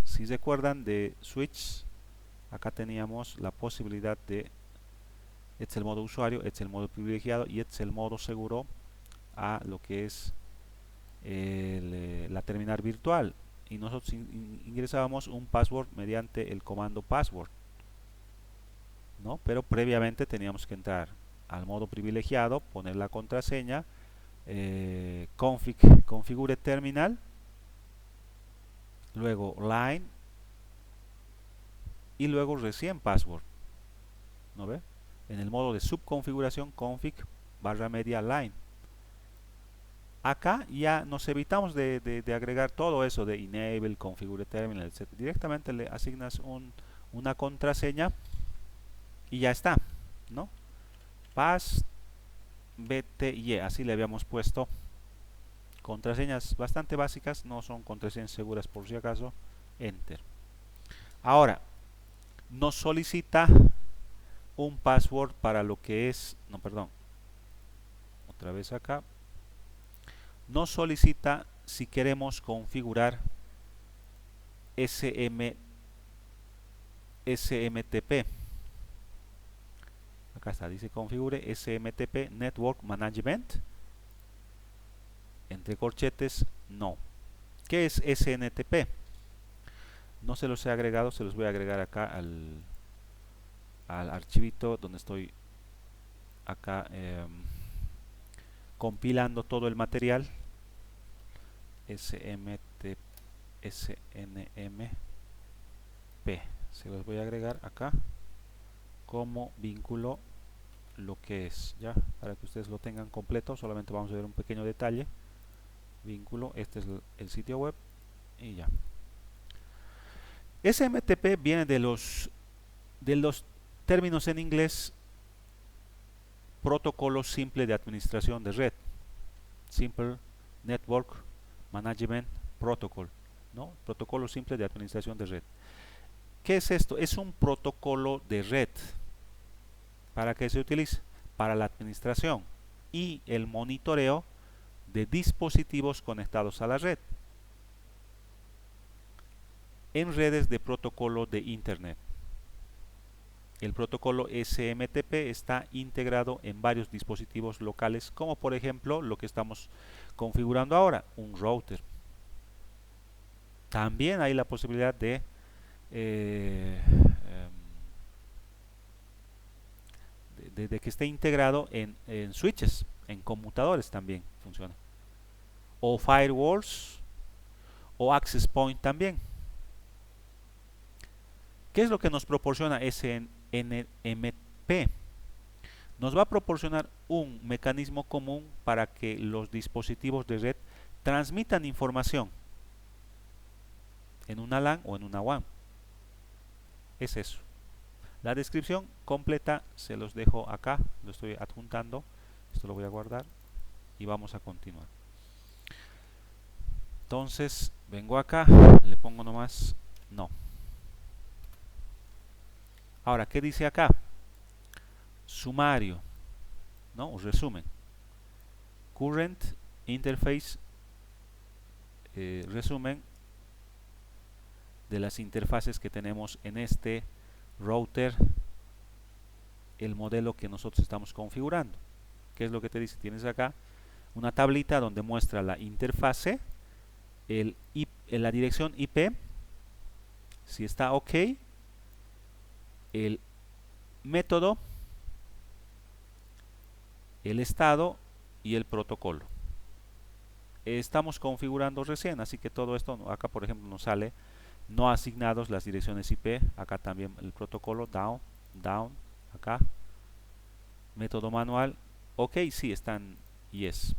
Si recuerdan de switch, acá teníamos la posibilidad de este es el modo usuario, este es el modo privilegiado y este es el modo seguro a lo que es la terminal virtual y nosotros ingresábamos un password mediante el comando password, ¿no? Pero previamente teníamos que entrar al modo privilegiado, poner la contraseña, configure terminal, luego line y luego recién password, ¿no ve? En el modo de subconfiguración config /media line. Acá ya nos evitamos de agregar todo eso de enable, configure terminal, etc. Directamente le asignas una contraseña y ya está, ¿no? Pass BTY, así le habíamos puesto. Contraseñas bastante básicas, no son contraseñas seguras por si acaso. Enter. Ahora, nos solicita un password para lo que es, no, perdón, otra vez acá. Nos solicita si queremos configurar SMTP. Acá está, dice configure SMTP Network Management. Entre corchetes, no. ¿Qué es SNTP? No se los he agregado, se los voy a agregar acá al archivito donde estoy acá compilando todo el material. SNMP. Se los voy a agregar acá como vínculo lo que es, ya, para que ustedes lo tengan completo. Solamente vamos a ver un pequeño detalle. Vínculo, este es el sitio web y ya. SMTP viene de los términos en inglés protocolo simple de administración de red, Simple Network Management Protocol, ¿no? Protocolo simple de administración de red. ¿Qué es esto? Es un protocolo de red. ¿Para qué se utiliza? Para la administración y el monitoreo de dispositivos conectados a la red en redes de protocolo de internet. El protocolo SMTP está integrado en varios dispositivos locales, como por ejemplo lo que estamos configurando ahora, un router. También hay la posibilidad de que esté integrado en switches, en conmutadores también funciona, o firewalls o access point también. ¿Qué es lo que nos proporciona SNMP? Nos va a proporcionar un mecanismo común para que los dispositivos de red transmitan información en una LAN o en una WAN. Es eso. La descripción completa se los dejo acá, lo estoy adjuntando. Esto lo voy a guardar y vamos a continuar. Entonces vengo acá, le pongo nomás no. Ahora, ¿qué dice acá? Sumario, ¿no? O resumen. Current interface, resumen de las interfaces que tenemos en este router, el modelo que nosotros estamos configurando. ¿Qué es lo que te dice? Tienes acá una tablita donde muestra la interfase, la dirección IP, si está ok, el método, el estado y el protocolo. Estamos configurando recién, así que todo esto, acá por ejemplo nos sale no asignados las direcciones IP, acá también el protocolo, down, acá, método manual, ok, sí, están yes.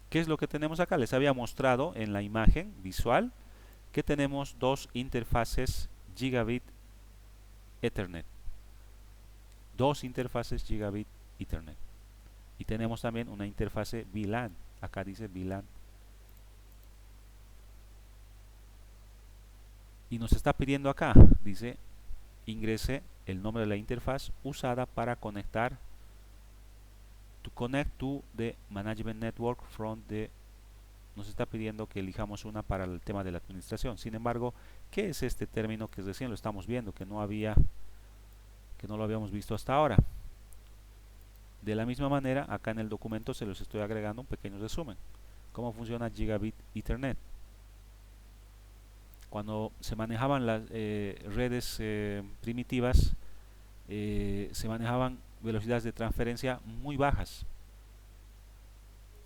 ¿Qué es lo que tenemos acá? Les había mostrado en la imagen visual que tenemos dos interfaces Gigabit Ethernet. Dos interfaces Gigabit Ethernet. Y tenemos también una interfase VLAN. Acá dice VLAN. Y nos está pidiendo acá, dice, ingrese el nombre de la interfaz usada para conectar, to connect to the management network from the, nos está pidiendo que elijamos una para el tema de la administración. Sin embargo, ¿qué es este término que recién lo estamos viendo, que no lo habíamos visto hasta ahora? De la misma manera, acá en el documento se los estoy agregando un pequeño resumen. cómo funciona Gigabit Ethernet. Cuando se manejaban las redes primitivas, se manejaban velocidades de transferencia muy bajas.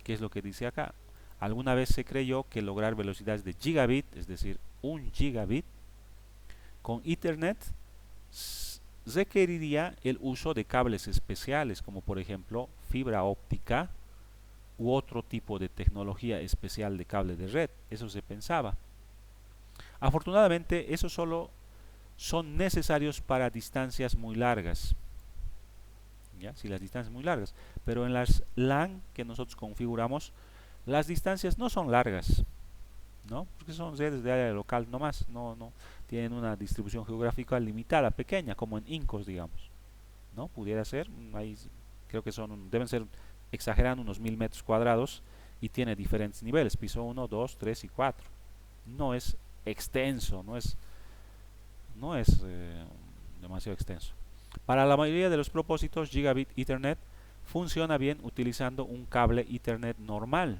¿Qué es lo que dice acá? Alguna vez se creyó que lograr velocidades de gigabit, es decir, 1 gigabit, con Ethernet requeriría el uso de cables especiales, como por ejemplo fibra óptica u otro tipo de tecnología especial de cable de red. Eso se pensaba. Afortunadamente, eso solo son necesarios para distancias muy largas. ¿Ya? Si las distancias muy largas. Pero en las LAN que nosotros configuramos, las distancias no son largas, ¿no? Porque son redes de área local nomás, no tienen una distribución geográfica limitada, pequeña, como en INCOS, digamos, ¿no? Pudiera ser, ahí creo que deben ser, exagerando, unos 1000 metros cuadrados y tiene diferentes niveles, piso 1, 2, 3 y 4. No es extenso, no es demasiado extenso. Para la mayoría de los propósitos, Gigabit Ethernet funciona bien utilizando un cable Ethernet normal,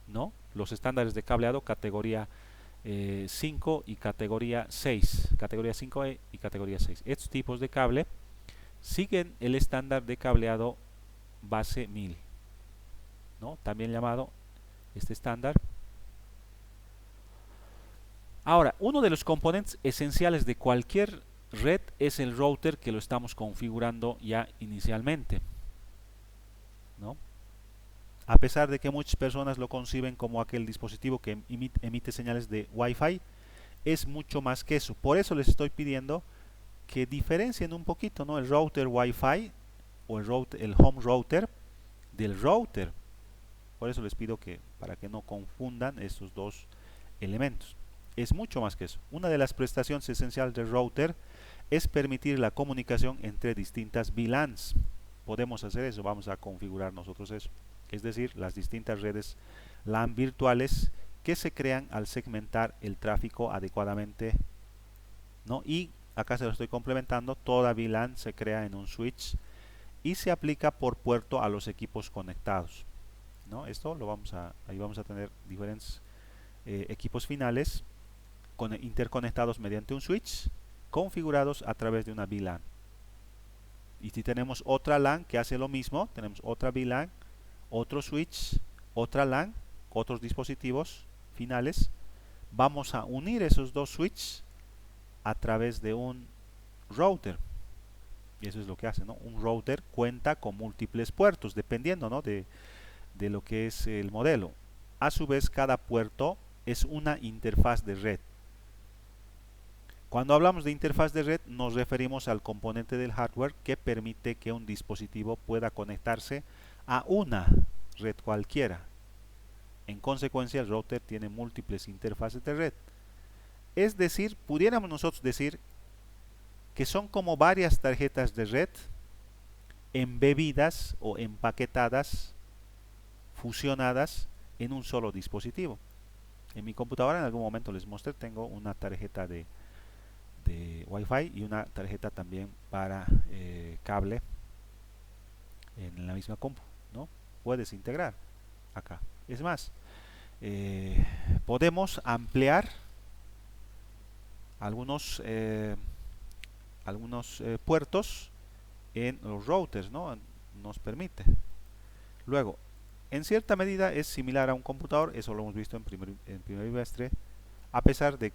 ¿no? Los estándares de cableado categoría 5 y categoría 6, categoría 5E y categoría 6. Estos tipos de cable siguen el estándar de cableado base 1000, ¿no? También llamado este estándar. Ahora, uno de los componentes esenciales de cualquier red es el router que lo estamos configurando ya inicialmente, ¿no? A pesar de que muchas personas lo conciben como aquel dispositivo que emite señales de Wi-Fi, es mucho más que eso. Por eso les estoy pidiendo que diferencien un poquito, ¿no? El router Wi-Fi o el home router del router. Por eso les pido que, para que no confundan estos dos elementos. Es mucho más que eso. Una de las prestaciones esenciales del router es permitir la comunicación entre distintas VLANs. Podemos hacer eso, vamos a configurar nosotros eso. Es decir, las distintas redes LAN virtuales que se crean al segmentar el tráfico adecuadamente, ¿no? Y acá se lo estoy complementando, toda VLAN se crea en un switch y se aplica por puerto a los equipos conectados, ¿no? Esto ahí vamos a tener diferentes equipos finales interconectados mediante un switch, configurados a través de una VLAN. Y si tenemos otra LAN que hace lo mismo, tenemos otra VLAN, otro switch, otra LAN, otros dispositivos finales, vamos a unir esos dos switches a través de un router. Y eso es lo que hace, ¿no? Un router cuenta con múltiples puertos, dependiendo, ¿no? de lo que es el modelo. A su vez, cada puerto es una interfaz de red. Cuando hablamos de interfaz de red, nos referimos al componente del hardware que permite que un dispositivo pueda conectarse a una red cualquiera. En consecuencia, el router tiene múltiples interfaces de red. Es decir, pudiéramos nosotros decir que son como varias tarjetas de red embebidas o empaquetadas, fusionadas en un solo dispositivo. En mi computadora, en algún momento les mostré, tengo una tarjeta de Wi-Fi y una tarjeta también para cable en la misma compu, ¿no? Puedes integrar acá. Es más, podemos ampliar algunos puertos en los routers, ¿no? Nos permite. Luego, en cierta medida es similar a un computador, eso lo hemos visto en primer bimestre, a pesar de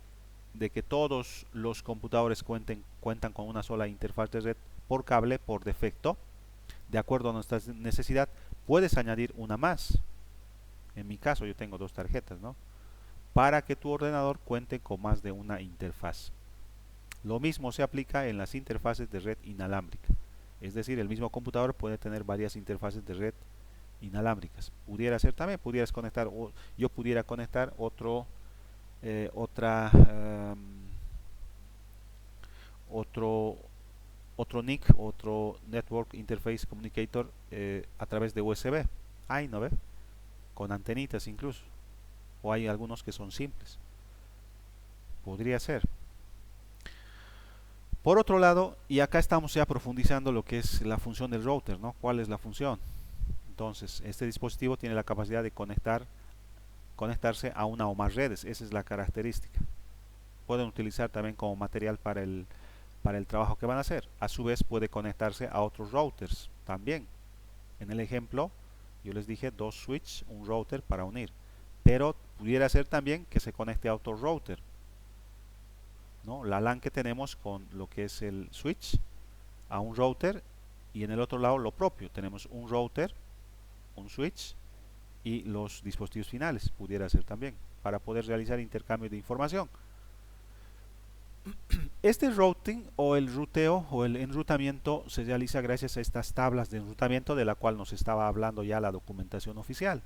que todos los computadores cuentan con una sola interfaz de red por cable por defecto. De acuerdo a nuestra necesidad, puedes añadir una más. En mi caso yo tengo dos tarjetas, ¿no? Para que tu ordenador cuente con más de una interfaz. Lo mismo se aplica en las interfaces de red inalámbrica. Es decir, el mismo computador puede tener varias interfaces de red inalámbricas. Pudiera ser también, pudieras conectar, o yo pudiera conectar otro NIC, otro Network Interface Communicator a través de USB. Hay, ¿no ve? Con antenitas incluso. O hay algunos que son simples. Podría ser. Por otro lado, y acá estamos ya profundizando lo que es la función del router, ¿no? ¿Cuál es la función? Entonces, este dispositivo tiene la capacidad de conectarse a una o más redes. Esa es la característica. Pueden utilizar también como material para el trabajo que van a hacer. A su vez puede conectarse a otros routers también. En el ejemplo yo les dije 2 switch, un router para unir, pero pudiera ser también que se conecte a otro router, ¿no? La LAN que tenemos con lo que es el switch a un router, y en el otro lado lo propio, tenemos un router, un switch y los dispositivos finales, pudiera ser también, para poder realizar intercambio de información. Este routing o el ruteo o el enrutamiento se realiza gracias a estas tablas de enrutamiento de la cual nos estaba hablando ya la documentación oficial,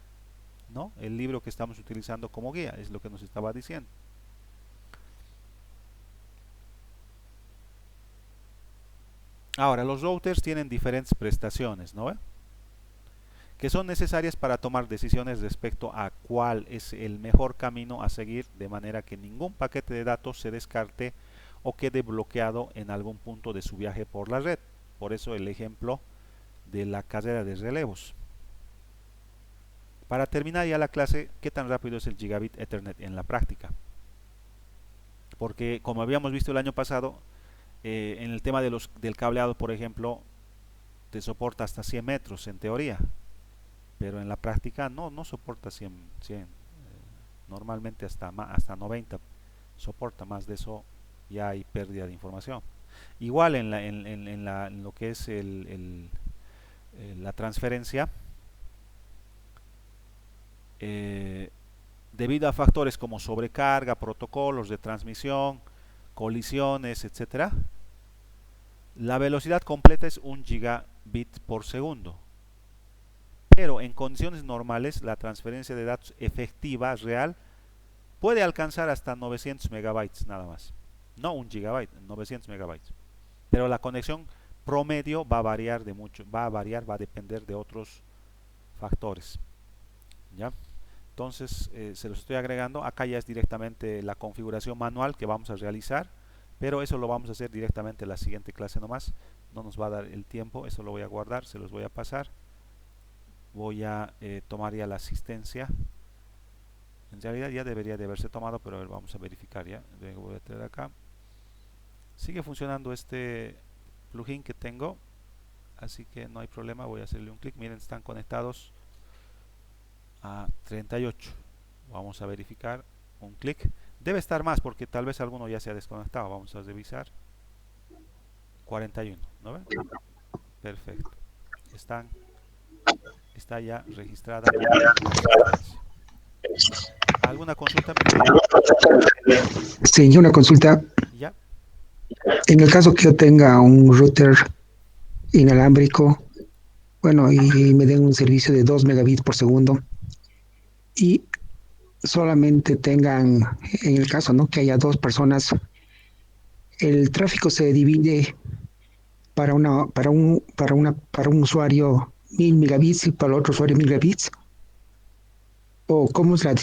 ¿no? El libro que estamos utilizando como guía es lo que nos estaba diciendo. Ahora, los routers tienen diferentes prestaciones, ¿no? Que son necesarias para tomar decisiones respecto a cuál es el mejor camino a seguir, de manera que ningún paquete de datos se descarte o quede bloqueado en algún punto de su viaje por la red. Por eso el ejemplo de la cadena de relevos. Para terminar ya la clase, ¿qué tan rápido es el gigabit Ethernet en la práctica? Porque como habíamos visto el año pasado, en el tema del cableado, por ejemplo, te soporta hasta 100 metros en teoría, pero en la práctica no soporta 100, normalmente hasta 90 soporta. Más de eso ya hay pérdida de información. Igual en lo que es la transferencia, debido a factores como sobrecarga, protocolos de transmisión, colisiones, etcétera, la velocidad completa es 1 gigabit por segundo. Pero en condiciones normales la transferencia de datos efectiva, real, puede alcanzar hasta 900 megabytes nada más. No 1 gigabyte, 900 megabytes. Pero la conexión promedio va a variar de mucho, va a depender de otros factores. ¿Ya? Entonces se los estoy agregando. Acá ya es directamente la configuración manual que vamos a realizar, pero eso lo vamos a hacer directamente en la siguiente clase nomás. No nos va a dar el tiempo, eso lo voy a guardar, se los voy a pasar. Voy a tomar ya la asistencia. En realidad ya debería de haberse tomado, pero a ver, vamos a verificar ya. Voy a tener acá. Sigue funcionando este plugin que tengo, así que no hay problema. Voy a hacerle un clic. Miren, están conectados a 38. Vamos a verificar. Un clic. Debe estar más porque tal vez alguno ya se ha desconectado. Vamos a revisar. 41, ¿no ven? Perfecto. Está ya registrada la asistencia. ¿Alguna consulta? Sí, una consulta. ¿Ya? En el caso que yo tenga un router inalámbrico, bueno, y me den un servicio de 2 megabits por segundo y solamente tengan, en el caso, ¿no? Que haya dos personas, el tráfico se divide para un usuario 1000 megabits y para el otro usuario 1000 megabits, o cómo es de la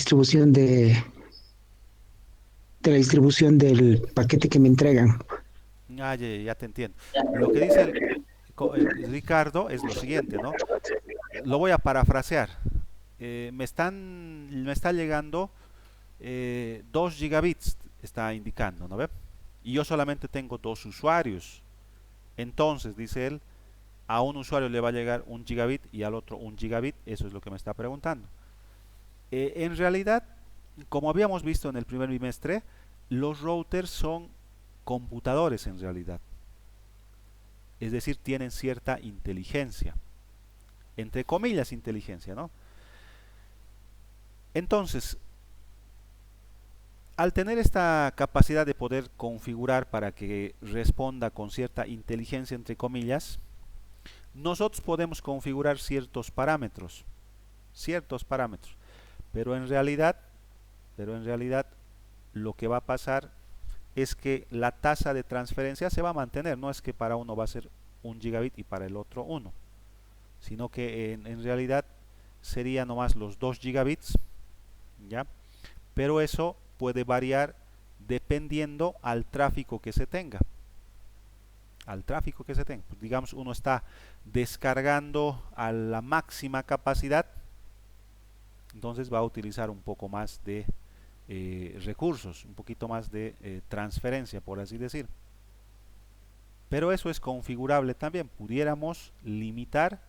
distribución del paquete que me entregan. Ya te entiendo. Lo que dice Ricardo es lo siguiente, ¿no? Lo voy a parafrasear. Me está llegando 2 gigabits, está indicando, ¿no ve? Y yo solamente tengo 2 usuarios. Entonces, dice él, a un usuario le va a llegar 1 gigabit y al otro 1 gigabit. Eso es lo que me está preguntando. En realidad, como habíamos visto en el primer bimestre, los routers son computadores en realidad. Es decir, tienen cierta inteligencia. Entre comillas, inteligencia, ¿no? Entonces, al tener esta capacidad de poder configurar para que responda con cierta inteligencia, entre comillas, nosotros podemos configurar ciertos parámetros, pero en realidad lo que va a pasar es que la tasa de transferencia se va a mantener. No es que para uno va a ser 1 gigabit y para el otro 1, sino que en realidad sería nomás los 2 gigabits, ¿ya? Pero eso puede variar dependiendo al tráfico que se tenga. al tráfico que se tenga. Pues digamos, uno está descargando a la máxima capacidad, entonces va a utilizar un poco más de recursos, un poquito más de transferencia, por así decir. Pero eso es configurable también. Pudiéramos limitar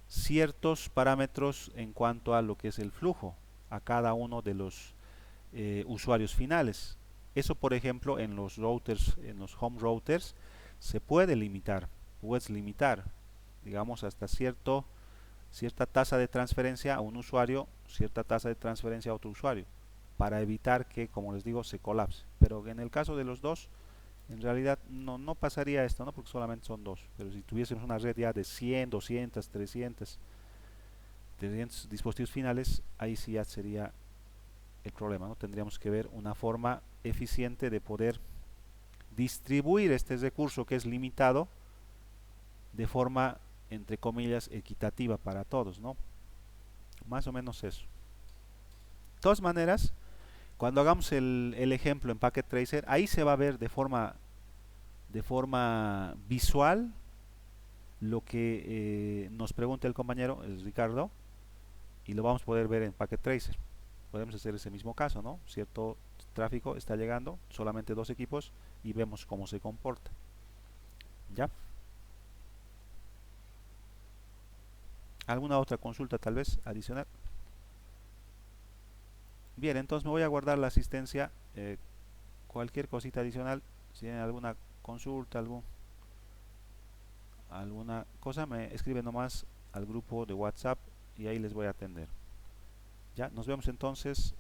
ciertos parámetros en cuanto a lo que es el flujo a cada uno de los usuarios finales. Eso, por ejemplo, en los routers, en los home routers, se puede limitar. Puedes limitar, digamos, hasta cierta tasa de transferencia a un usuario, cierta tasa de transferencia a otro usuario, para evitar que, como les digo, se colapse. Pero en el caso de los dos, en realidad no pasaría esto, ¿no? Porque solamente son dos. Pero si tuviésemos una red ya de 100, 200, 300 dispositivos finales, ahí sí ya sería el problema, ¿no? Tendríamos que ver una forma eficiente de poder distribuir este recurso que es limitado de forma, entre comillas, equitativa para todos, ¿no? Más o menos eso. De todas maneras, cuando hagamos el ejemplo en Packet Tracer, ahí se va a ver de forma visual lo que nos pregunta el compañero, el Ricardo, y lo vamos a poder ver en Packet Tracer. Podemos hacer ese mismo caso, ¿no? Cierto tráfico está llegando, solamente dos equipos, y vemos cómo se comporta. ¿Ya? ¿Alguna otra consulta tal vez adicional? Bien, entonces me voy a guardar la asistencia. Cualquier cosita adicional, si tienen alguna consulta, alguna cosa, me escriben nomás al grupo de WhatsApp y ahí les voy a atender. Ya, nos vemos entonces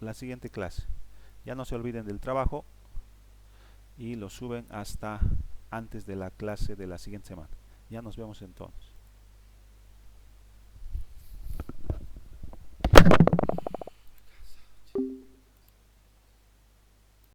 la siguiente clase. Ya no se olviden del trabajo y lo suben hasta antes de la clase de la siguiente semana. Ya nos vemos entonces.